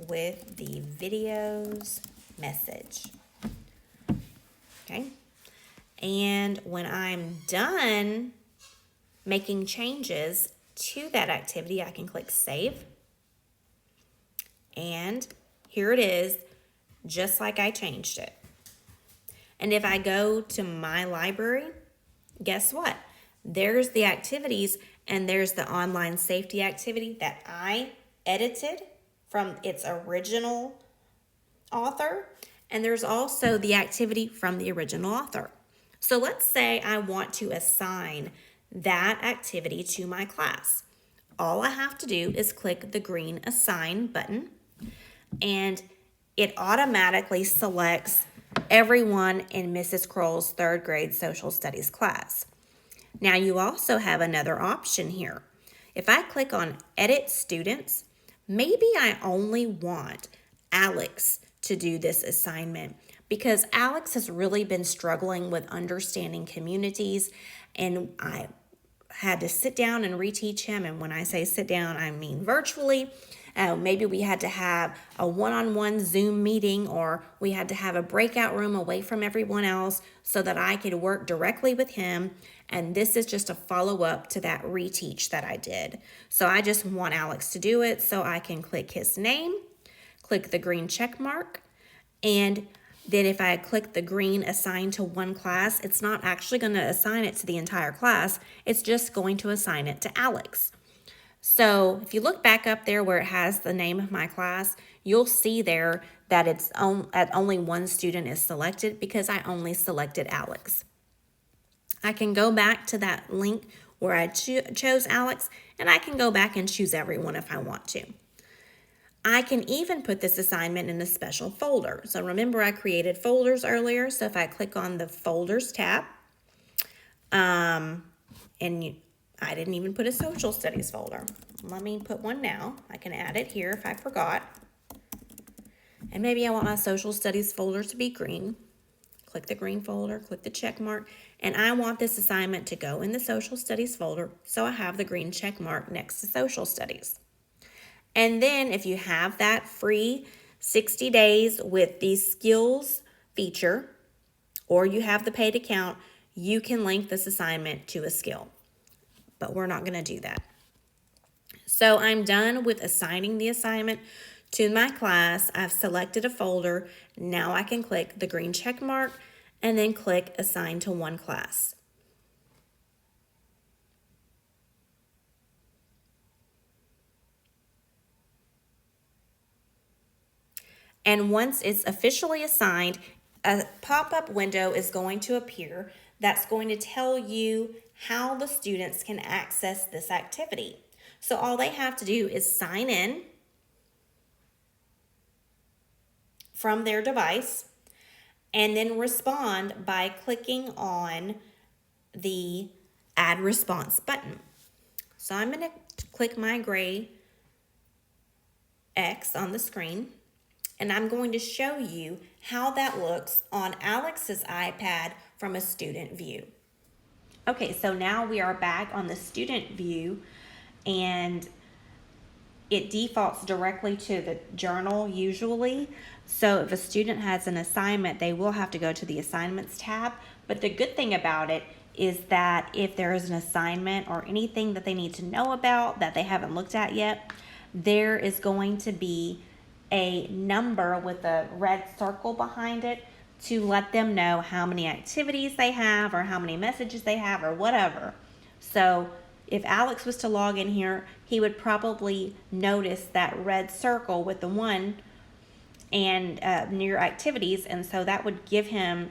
with the video's message. Okay? And when I'm done making changes to that activity, I can click save. And here it is, just like I changed it. And if I go to my library, guess what? There's the activities, and there's the online safety activity that I edited from its original author. And there's also the activity from the original author. So let's say I want to assign that activity to my class. All I have to do is click the green assign button, and it automatically selects everyone in Mrs. Kroll's third grade social studies class. Now you also have another option here. If I click on edit students, maybe I only want Alex to do this assignment because Alex has really been struggling with understanding communities, and I had to sit down and reteach him. And when I say sit down, I mean virtually. Maybe we had to have a one-on-one Zoom meeting, or we had to have a breakout room away from everyone else so that I could work directly with him. And this is just a follow-up to that reteach that I did. So I just want Alex to do it, so I can click his name, click the green check mark, and then if I click the green assign to one class, it's not actually going to assign it to the entire class. It's just going to assign it to Alex. So if you look back up there where it has the name of my class, you'll see there that it's only one student is selected because I only selected Alex. I can go back to that link where I chose Alex, and I can go back and choose everyone if I want to. I can even put this assignment in a special folder. So remember, I created folders earlier. So if I click on the folders tab, I didn't even put a social studies folder. Let me put one now. I can add it here if I forgot. And maybe I want my social studies folder to be green. Click the green folder, click the check mark, and I want this assignment to go in the social studies folder, so I have the green check mark next to social studies. And then if you have that free 60 days with the skills feature, or you have the paid account, you can link this assignment to a skill. But we're not going to do that. So I'm done with assigning the assignment to my class. I've selected a folder. Now I can click the green check mark and then click Assign to one class. And once it's officially assigned, a pop-up window is going to appear that's going to tell you how the students can access this activity. So all they have to do is sign in from their device and then respond by clicking on the Add Response button. So I'm going to click my gray X on the screen, and I'm going to show you how that looks on Alex's iPad from a student view. Okay, so now we are back on the student view, and it defaults directly to the journal usually. So if a student has an assignment, they will have to go to the assignments tab. But the good thing about it is that if there is an assignment or anything that they need to know about that they haven't looked at yet, there is going to be a number with a red circle behind it to let them know how many activities they have or how many messages they have or whatever. So if Alex was to log in here, he would probably notice that red circle with the 1 and near activities, and so that would give him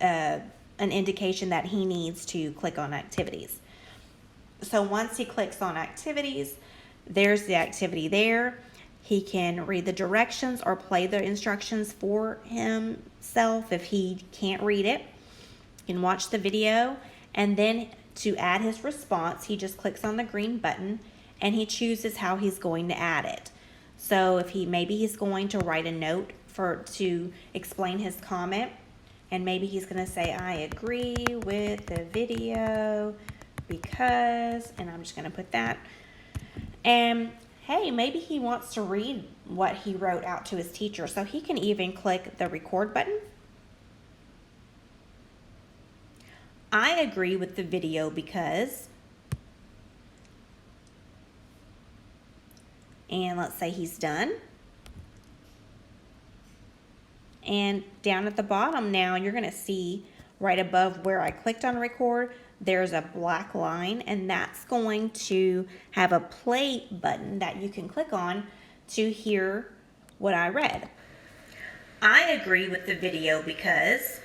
an indication that he needs to click on activities. So once he clicks on activities, there's the activity there. He can read the directions or play the instructions for himself if he can't read it. He can watch the video, and then to add his response, he just clicks on the green button and he chooses how he's going to add it. So if maybe he's going to write a note to explain his comment, and maybe he's going to say, I agree with the video because, and I'm just going to put that. And hey, maybe he wants to read what he wrote out to his teacher, so he can even click the record button. I agree with the video because, and let's say he's done. And down at the bottom now, you're going to see right above where I clicked on record, there's a black line, and that's going to have a play button that you can click on to hear what I read. I agree with the video because,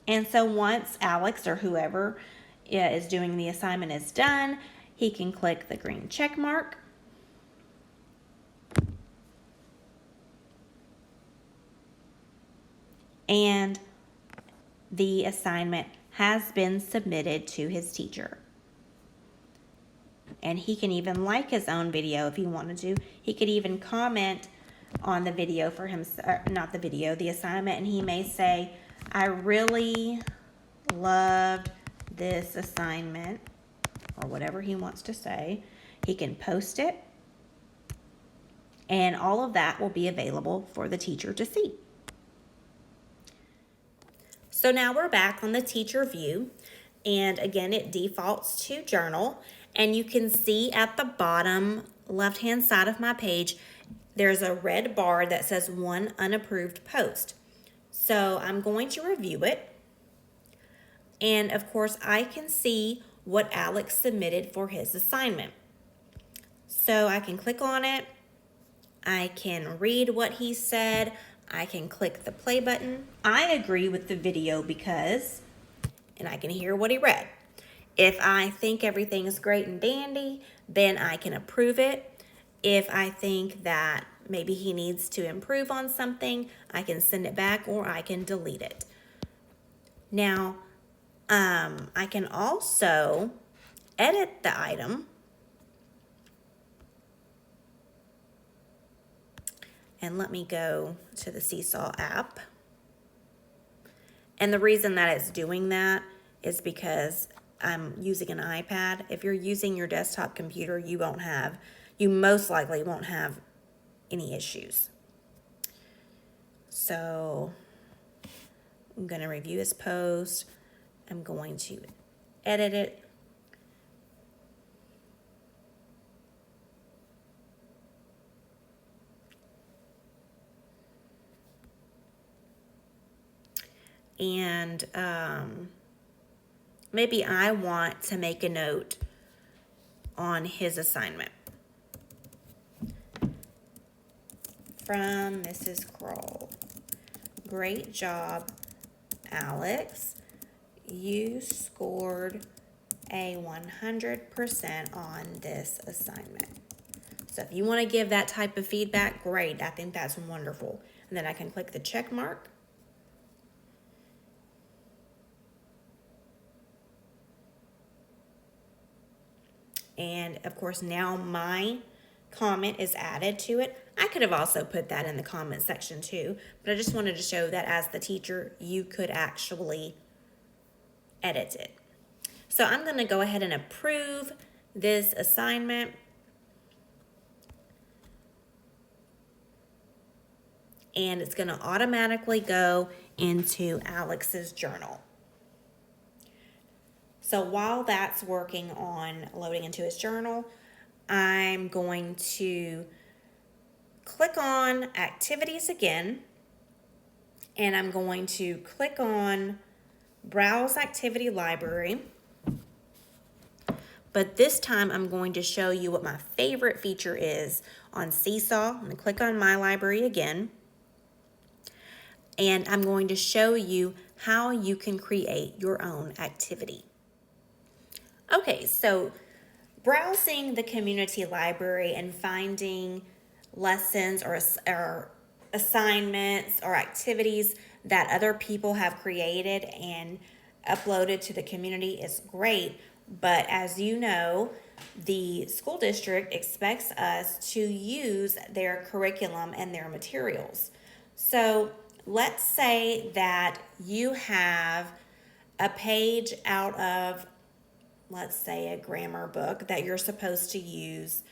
and so once Alex or whoever is doing the assignment is done, he can click the green check mark. And the assignment has been submitted to his teacher. And he can even like his own video if he wanted to. He could even comment on the video for him, not the video, the assignment, and he may say, I really loved this assignment, or whatever he wants to say. He can post it, and all of that will be available for the teacher to see. So now we're back on the teacher view, and again it defaults to journal, and you can see at the bottom left hand side of my page there's a red bar that says 1 unapproved post. So I'm going to review it, and of course I can see what Alex submitted for his assignment. So I can click on it, I can read what he said, I can click the play button. I agree with the video because, and I can hear what he read. If I think everything's great and dandy, then I can approve it. If I think that maybe he needs to improve on something, I can send it back or I can delete it. Now, I can also edit the item. And let me go to the Seesaw app. And the reason that it's doing that is because I'm using an iPad. If you're using your desktop computer, you most likely won't have any issues. So I'm going to review his post. I'm going to edit it. and maybe I want to make a note on his assignment. From Mrs. Kroll. Great job, Alex. You scored a 100% on this assignment. So if you want to give that type of feedback, great. I think that's wonderful. And then I can click the check mark. And of course, now my comment is added to it. I could have also put that in the comment section too, but I just wanted to show that as the teacher, you could actually edit it. So I'm going to go ahead and approve this assignment. And it's going to automatically go into Alex's journal. So while that's working on loading into his journal, I'm going to click on activities again, and I'm going to click on browse activity library. But this time I'm going to show you what my favorite feature is on Seesaw. I'm going to click on my library again, and I'm going to show you how you can create your own activity. Okay, so browsing the community library and finding lessons or assignments or activities that other people have created and uploaded to the community is great. But as you know, the school district expects us to use their curriculum and their materials. So let's say that you have a page out of, let's say, a grammar book that you're supposed to use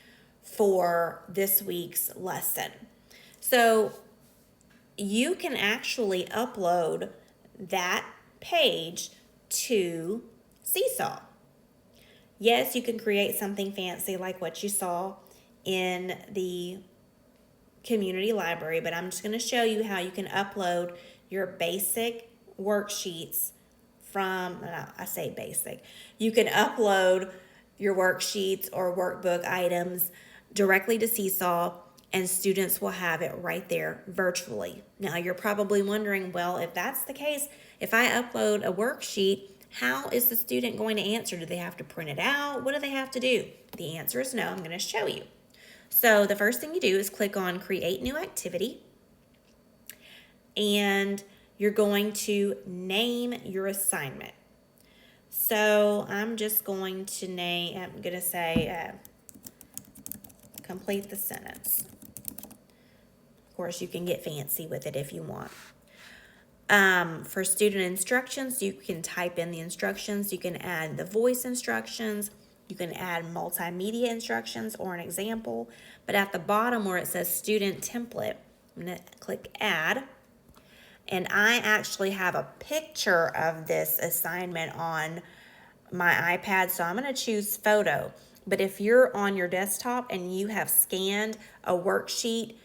for this week's lesson. So you can actually upload that page to Seesaw. Yes, you can create something fancy like what you saw in the community library, but I'm just going to show you how you can upload your basic worksheets from, I say basic, you can upload your worksheets or workbook items directly to Seesaw, and students will have it right there virtually. Now you're probably wondering, well, if that's the case, if I upload a worksheet, how is the student going to answer? Do they have to print it out? What do they have to do? The answer is no. I'm going to show you. So the first thing you do is click on Create New Activity, and you're going to name your assignment. So I'm just going to say complete the sentence. Of course, you can get fancy with it if you want. For student instructions, you can type in the instructions. You can add the voice instructions. You can add multimedia instructions or an example. But at the bottom where it says student template, I'm going to click add. And I actually have a picture of this assignment on my iPad, so I'm going to choose photo. But if you're on your desktop and you have scanned a worksheet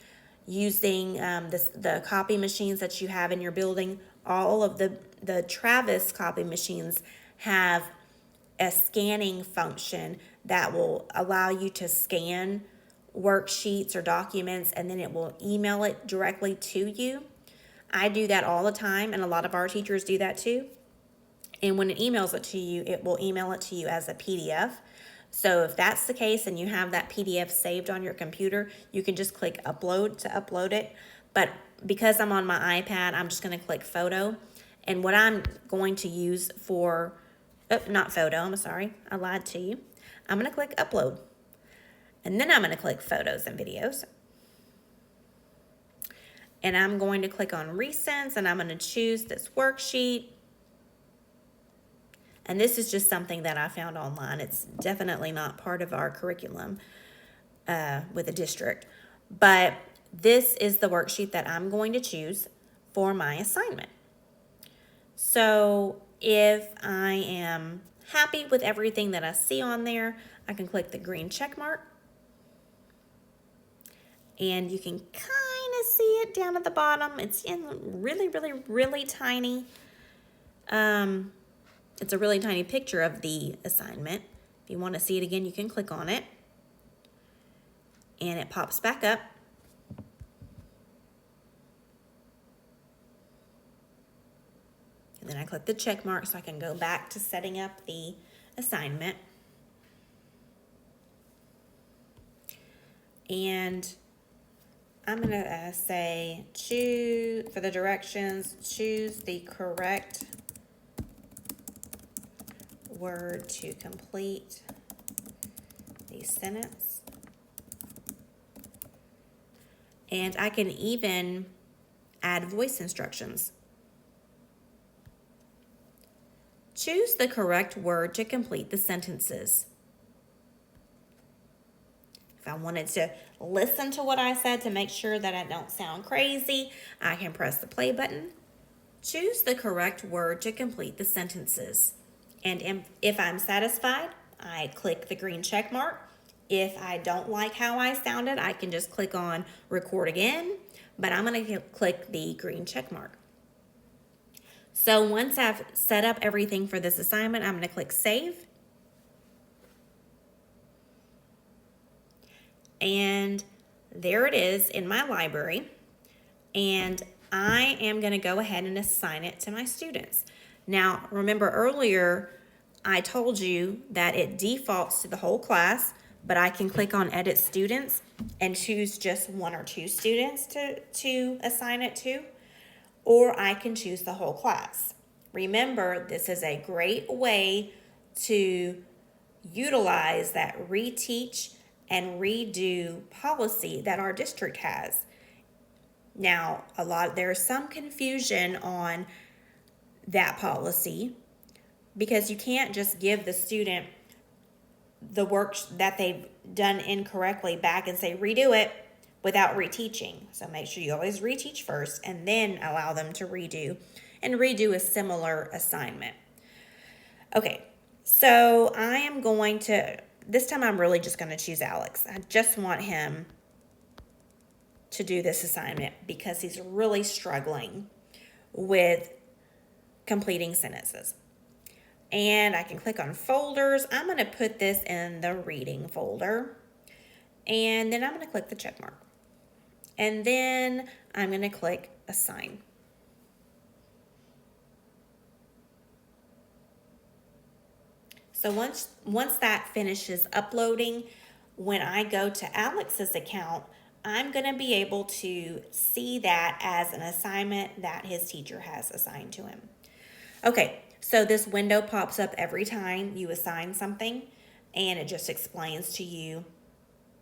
using the copy machines that you have in your building, all of the Travis copy machines have a scanning function that will allow you to scan worksheets or documents, and then it will email it directly to you. I do that all the time, and a lot of our teachers do that too. And when it emails it to you, it will email it to you as a PDF. So if that's the case and you have that PDF saved on your computer, you can just click upload to upload it. But because I'm on my iPad, I'm just going to click photo. And what I'm going to use for, not photo, I'm sorry, I lied to you. I'm going to click upload. And then I'm going to click photos and videos. And I'm going to click on Recents, and I'm going to choose this worksheet. And this is just something that I found online. It's definitely not part of our curriculum with the district. But this is the worksheet that I'm going to choose for my assignment. So if I am happy with everything that I see on there, I can click the green check mark. And you can kind of see it down at the bottom. It's in really, really, really tiny. It's a really tiny picture of the assignment. If you want to see it again, you can click on it. And it pops back up. And then I click the check mark so I can go back to setting up the assignment. And I'm going to say choose, for the directions, choose the correct word to complete the sentence. And I can even add voice instructions. Choose the correct word to complete the sentences. If I wanted to listen to what I said to make sure that I don't sound crazy, I can press the play button. Choose the correct word to complete the sentences. And if I'm satisfied, I click the green check mark. If I don't like how I sounded, I can just click on record again, but I'm going to click the green check mark. So once I've set up everything for this assignment, I'm going to click save. And there it is in my library. And I am going to go ahead and assign it to my students. Now, remember earlier, I told you that it defaults to the whole class, but I can click on edit students and choose just one or two students to assign it to, or I can choose the whole class. Remember, this is a great way to utilize that reteach and redo policy that our district has. Now, there's some confusion on that policy because you can't just give the student the work that they've done incorrectly back and say redo it without reteaching. So make sure you always reteach first and then allow them to redo a similar assignment. Okay, so I am going to, this time I'm really just going to choose Alex. I just want him to do this assignment because he's really struggling with completing sentences. And I can click on folders. I'm going to put this in the reading folder. And then I'm going to click the check mark. And then I'm going to click assign. So once that finishes uploading, when I go to Alex's account, I'm going to be able to see that as an assignment that his teacher has assigned to him. Okay, so this window pops up every time you assign something, and it just explains to you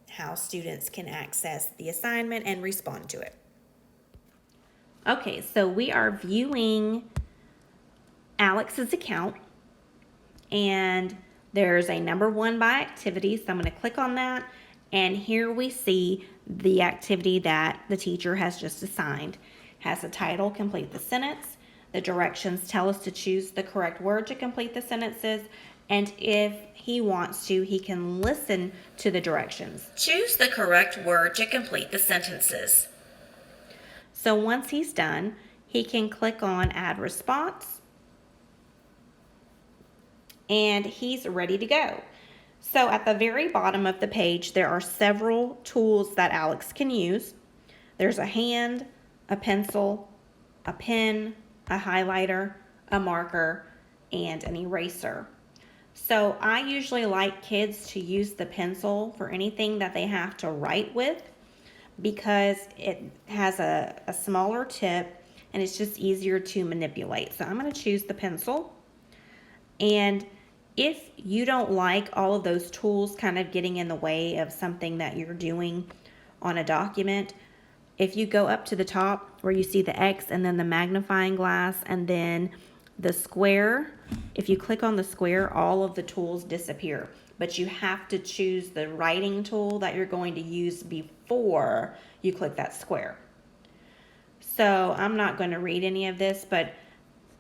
how students can access the assignment and respond to it. Okay, so we are viewing Alex's account, and there's a number 1 by activity, so I'm going to click on that, and here we see the activity that the teacher has just assigned. It has a title, complete the sentence. The directions tell us to choose the correct word to complete the sentences, and if he wants to, he can listen to the directions. Choose the correct word to complete the sentences. So once he's done, he can click on add response, and he's ready to go. So at the very bottom of the page, there are several tools that Alex can use. There's a hand, a pencil, a pen, a highlighter, a marker, and an eraser. So I usually like kids to use the pencil for anything that they have to write with because it has a smaller tip and it's just easier to manipulate. So I'm going to choose the pencil. And if you don't like all of those tools kind of getting in the way of something that you're doing on a document, if you go up to the top where you see the X and then the magnifying glass and then the square, if you click on the square, all of the tools disappear. But you have to choose the writing tool that you're going to use before you click that square. So I'm not going to read any of this, but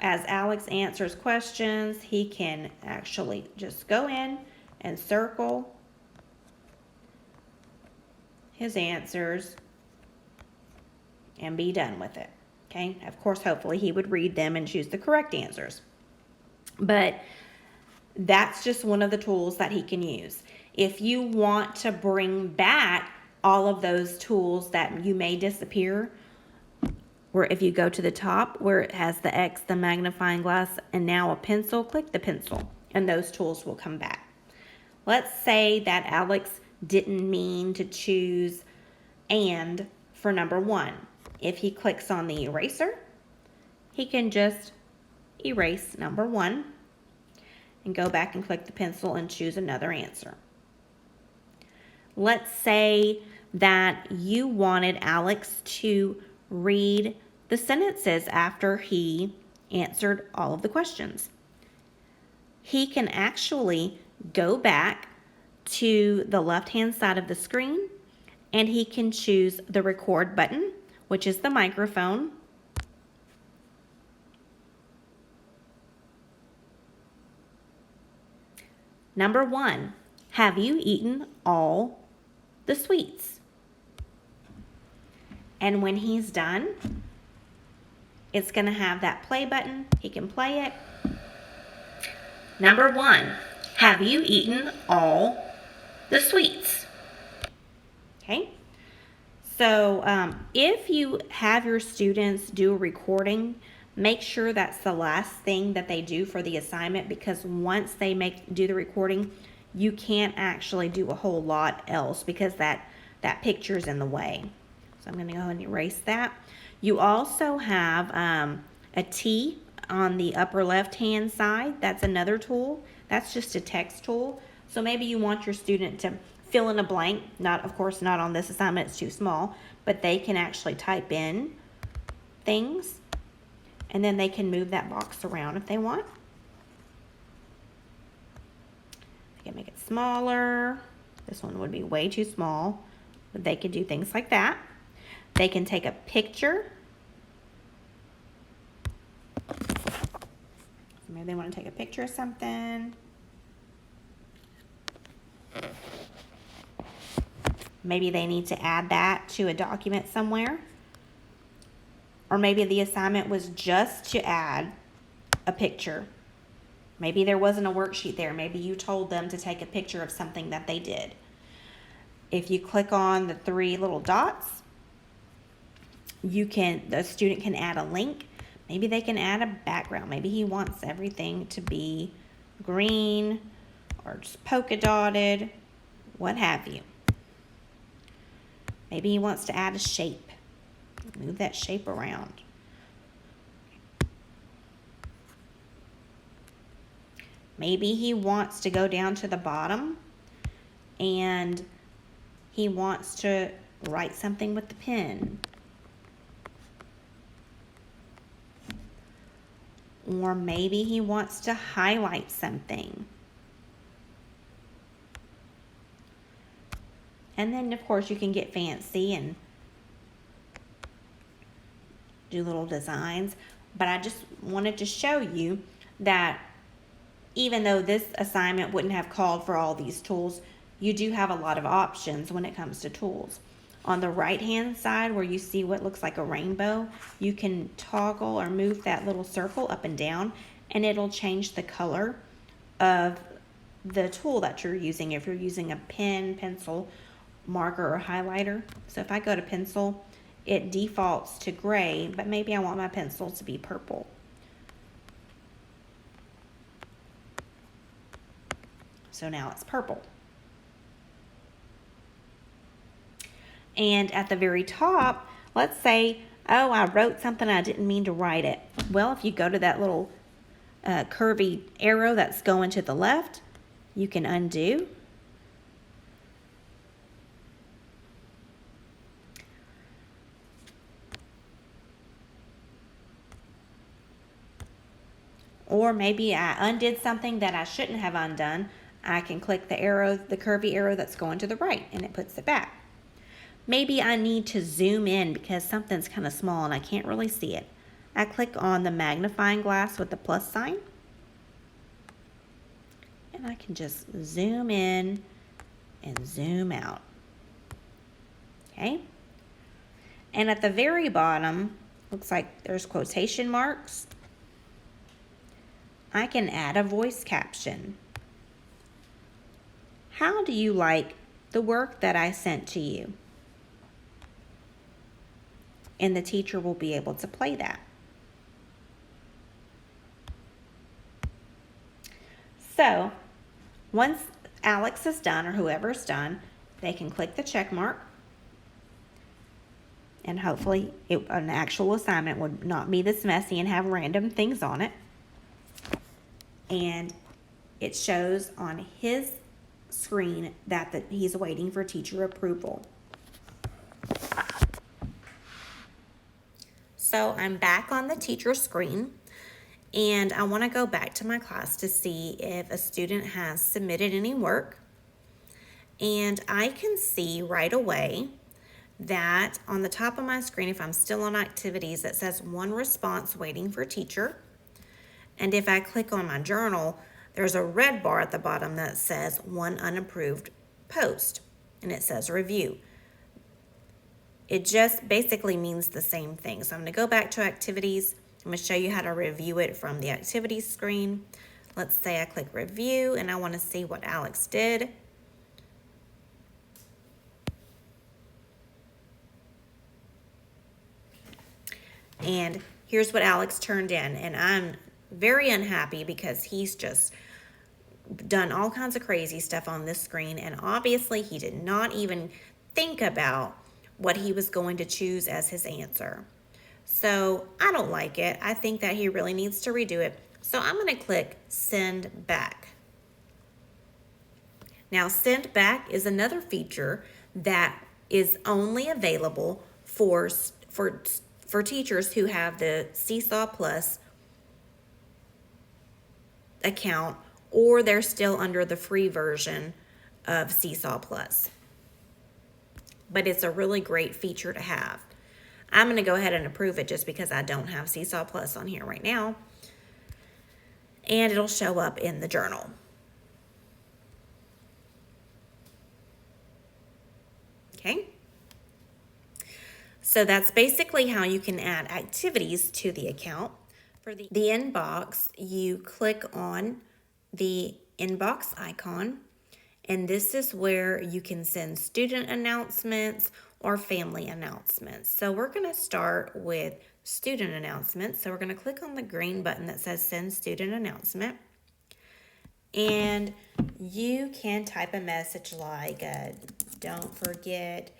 as Alex answers questions, he can actually just go in and circle his answers and be done with it. Okay, of course, hopefully he would read them and choose the correct answers. But that's just one of the tools that he can use. If you want to bring back all of those tools that you may disappear, where if you go to the top where it has the X, the magnifying glass, and now a pencil, click the pencil, and those tools will come back. Let's say that Alex didn't mean to choose and for number 1. If he clicks on the eraser, he can just erase number 1 and go back and click the pencil and choose another answer. Let's say that you wanted Alex to read the sentences after he answered all of the questions. He can actually go back to the left-hand side of the screen and he can choose the record button, which is the microphone. Number 1, have you eaten all the sweets? And when he's done, it's going to have that play button. He can play it. Number 1, have you eaten all the sweets? Okay. So if you have your students do a recording, make sure that's the last thing that they do for the assignment, because once they do the recording, you can't actually do a whole lot else because that picture's in the way. So I'm going to go ahead and erase that. You also have a T on the upper left-hand side. That's another tool. That's just a text tool. So maybe you want your student to fill in a blank. Of course, not on this assignment. It's too small. But they can actually type in things. And then they can move that box around if they want. They can make it smaller. This one would be way too small. But they can do things like that. They can take a picture. Maybe they want to take a picture of something. Maybe they need to add that to a document somewhere. Or maybe the assignment was just to add a picture. Maybe there wasn't a worksheet there. Maybe you told them to take a picture of something that they did. If you click on the 3 little dots, the student can add a link. Maybe they can add a background. Maybe he wants everything to be green or just polka dotted, what have you. Maybe he wants to add a shape. Move that shape around. Maybe he wants to go down to the bottom and he wants to write something with the pen. Or maybe he wants to highlight something. And then, of course, you can get fancy and do little designs. But I just wanted to show you that even though this assignment wouldn't have called for all these tools, you do have a lot of options when it comes to tools. On the right-hand side where you see what looks like a rainbow, you can toggle or move that little circle up and down, and it'll change the color of the tool that you're using. If you're using a pen, pencil, marker, or highlighter. So if I go to pencil, it defaults to gray, but maybe I want my pencil to be purple. So now it's purple. And at the very top, let's say, oh, I wrote something, I didn't mean to write it. Well, if you go to that little curvy arrow that's going to the left, you can undo. Or maybe I undid something that I shouldn't have undone. I can click the arrow, the curvy arrow that's going to the right, and it puts it back. Maybe I need to zoom in because something's kind of small and I can't really see it. I click on the magnifying glass with the plus sign. And I can just zoom in and zoom out. Okay? And at the very bottom, looks like there's quotation marks. I can add a voice caption. How do you like the work that I sent to you? And the teacher will be able to play that. So once Alex is done, or whoever's done, they can click the check mark, and hopefully an actual assignment would not be this messy and have random things on it. And it shows on his screen that he's waiting for teacher approval. So I'm back on the teacher screen, and I want to go back to my class to see if a student has submitted any work. And I can see right away that on the top of my screen, if I'm still on activities, it says 1 response waiting for teacher. And if I click on my journal, there's a red bar at the bottom that says 1 unapproved post, and it says review. It just basically means the same thing. So I'm going to go back to activities. I'm going to show you how to review it from the activities screen. Let's say I click review and I want to see what Alex did. And here's what Alex turned in. And I'm very unhappy because he's just done all kinds of crazy stuff on this screen. And obviously he did not even think about what he was going to choose as his answer. So I don't like it. I think that he really needs to redo it. So I'm going to click send back. Now send back is another feature that is only available for teachers who have the Seesaw Plus account, or they're still under the free version of Seesaw Plus. But it's a really great feature to have. I'm going to go ahead and approve it just because I don't have Seesaw Plus on here right now. And it'll show up in the journal. Okay. So that's basically how you can add activities to the account. For the inbox, you click on the inbox icon, and this is where you can send student announcements or family announcements. So we're going to start with student announcements. So we're going to click on the green button that says send student announcement. And you can type a message like, don't forget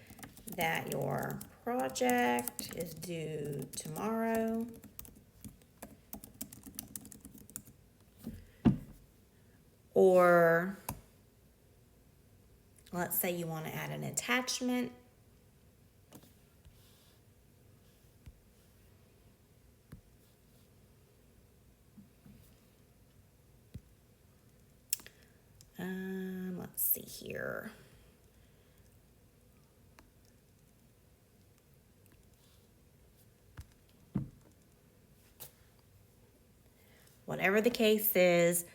that your project is due tomorrow. Or let's say you want to add an attachment. Let's see here. Whatever the case is,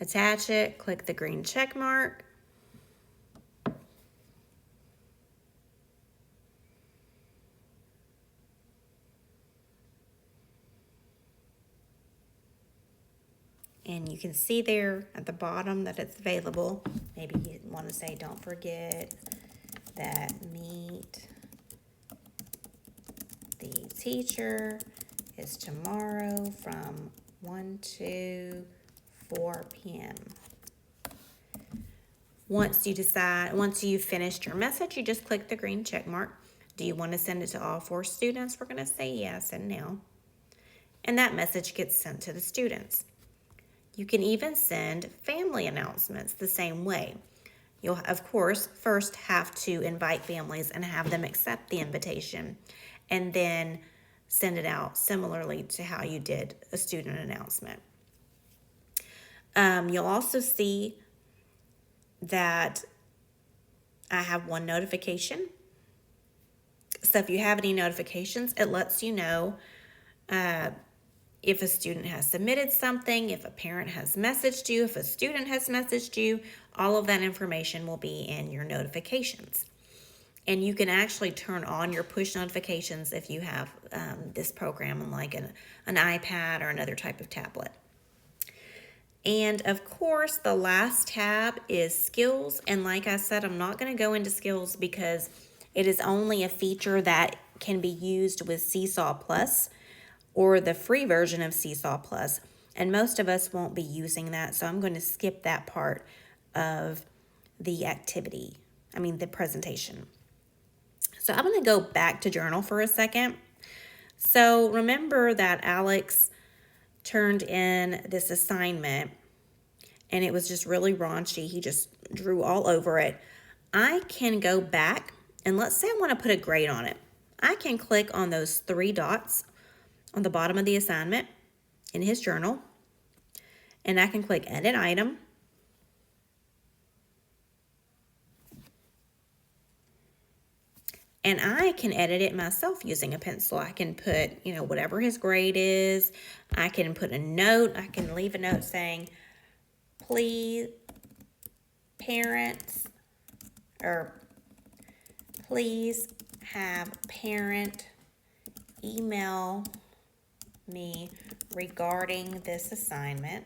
attach it, click the green check mark. And you can see there at the bottom that it's available. Maybe you want to say, don't forget that meet the teacher is tomorrow from 1 to 4 p.m. Once you've finished your message, you just click the green check mark. Do you want to send it to all 4 students? We're going to say yes and now. And that message gets sent to the students. You can even send family announcements the same way. You'll, of course, first have to invite families and have them accept the invitation, and then send it out similarly to how you did a student announcement. You'll also see that I have one notification. So if you have any notifications, it lets you know if a student has submitted something, if a parent has messaged you, if a student has messaged you. All of that information will be in your notifications. And you can actually turn on your push notifications if you have this program on like an iPad or another type of tablet. And of course, the last tab is skills. And like I said, I'm not going to go into skills because it is only a feature that can be used with Seesaw Plus or the free version of Seesaw Plus. And most of us won't be using that. So I'm going to skip that part of the the presentation. So I'm going to go back to journal for a second. So remember that Alex turned in this assignment and it was just really raunchy. He just drew all over it. I can go back and let's say I want to put a grade on it. I can click on those 3 dots on the bottom of the assignment in his journal and I can click edit item. And I can edit it myself using a pencil. I can put, whatever his grade is. I can put a note. I can leave a note saying, please, parents, or please have parent email me regarding this assignment.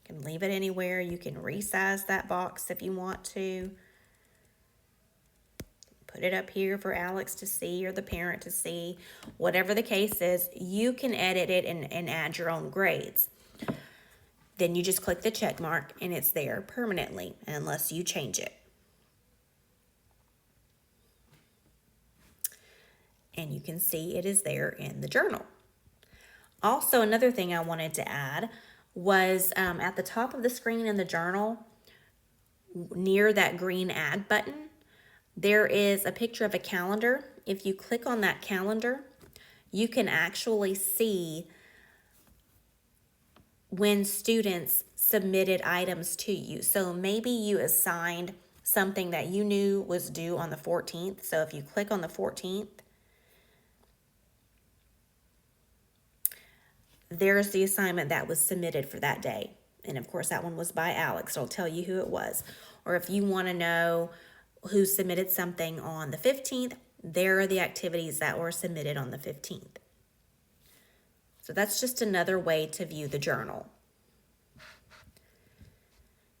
You can leave it anywhere. You can resize that box if you want to. Put it up here for Alex to see or the parent to see. Whatever the case is, you can edit it and add your own grades. Then you just click the check mark and it's there permanently unless you change it. And you can see it is there in the journal. Also, another thing I wanted to add was at the top of the screen in the journal, near that green add button, there is a picture of a calendar. If you click on that calendar, you can actually see when students submitted items to you. So maybe you assigned something that you knew was due on the 14th. So if you click on the 14th, there's the assignment that was submitted for that day. And of course, that one was by Alex. It'll tell you who it was. Or if you want to know who submitted something on the 15th, there are the activities that were submitted on the 15th. So that's just another way to view the journal.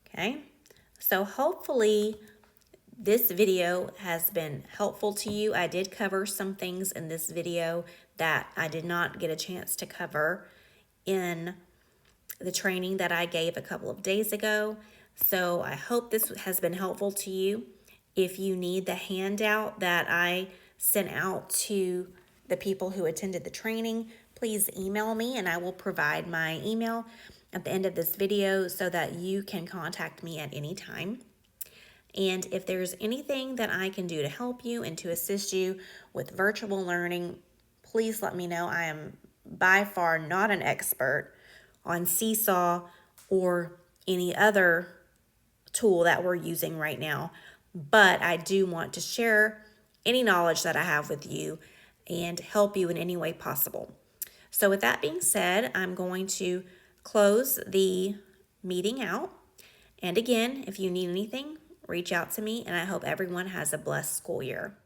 Okay, so hopefully this video has been helpful to you. I did cover some things in this video that I did not get a chance to cover in the training that I gave a couple of days ago. So I hope this has been helpful to you. If you need the handout that I sent out to the people who attended the training, please email me and I will provide my email at the end of this video so that you can contact me at any time. And if there's anything that I can do to help you and to assist you with virtual learning, please let me know. I am by far not an expert on Seesaw or any other tool that we're using right now, but I do want to share any knowledge that I have with you and help you in any way possible. So with that being said, I'm going to close the meeting out. And again, if you need anything, reach out to me, and I hope everyone has a blessed school year.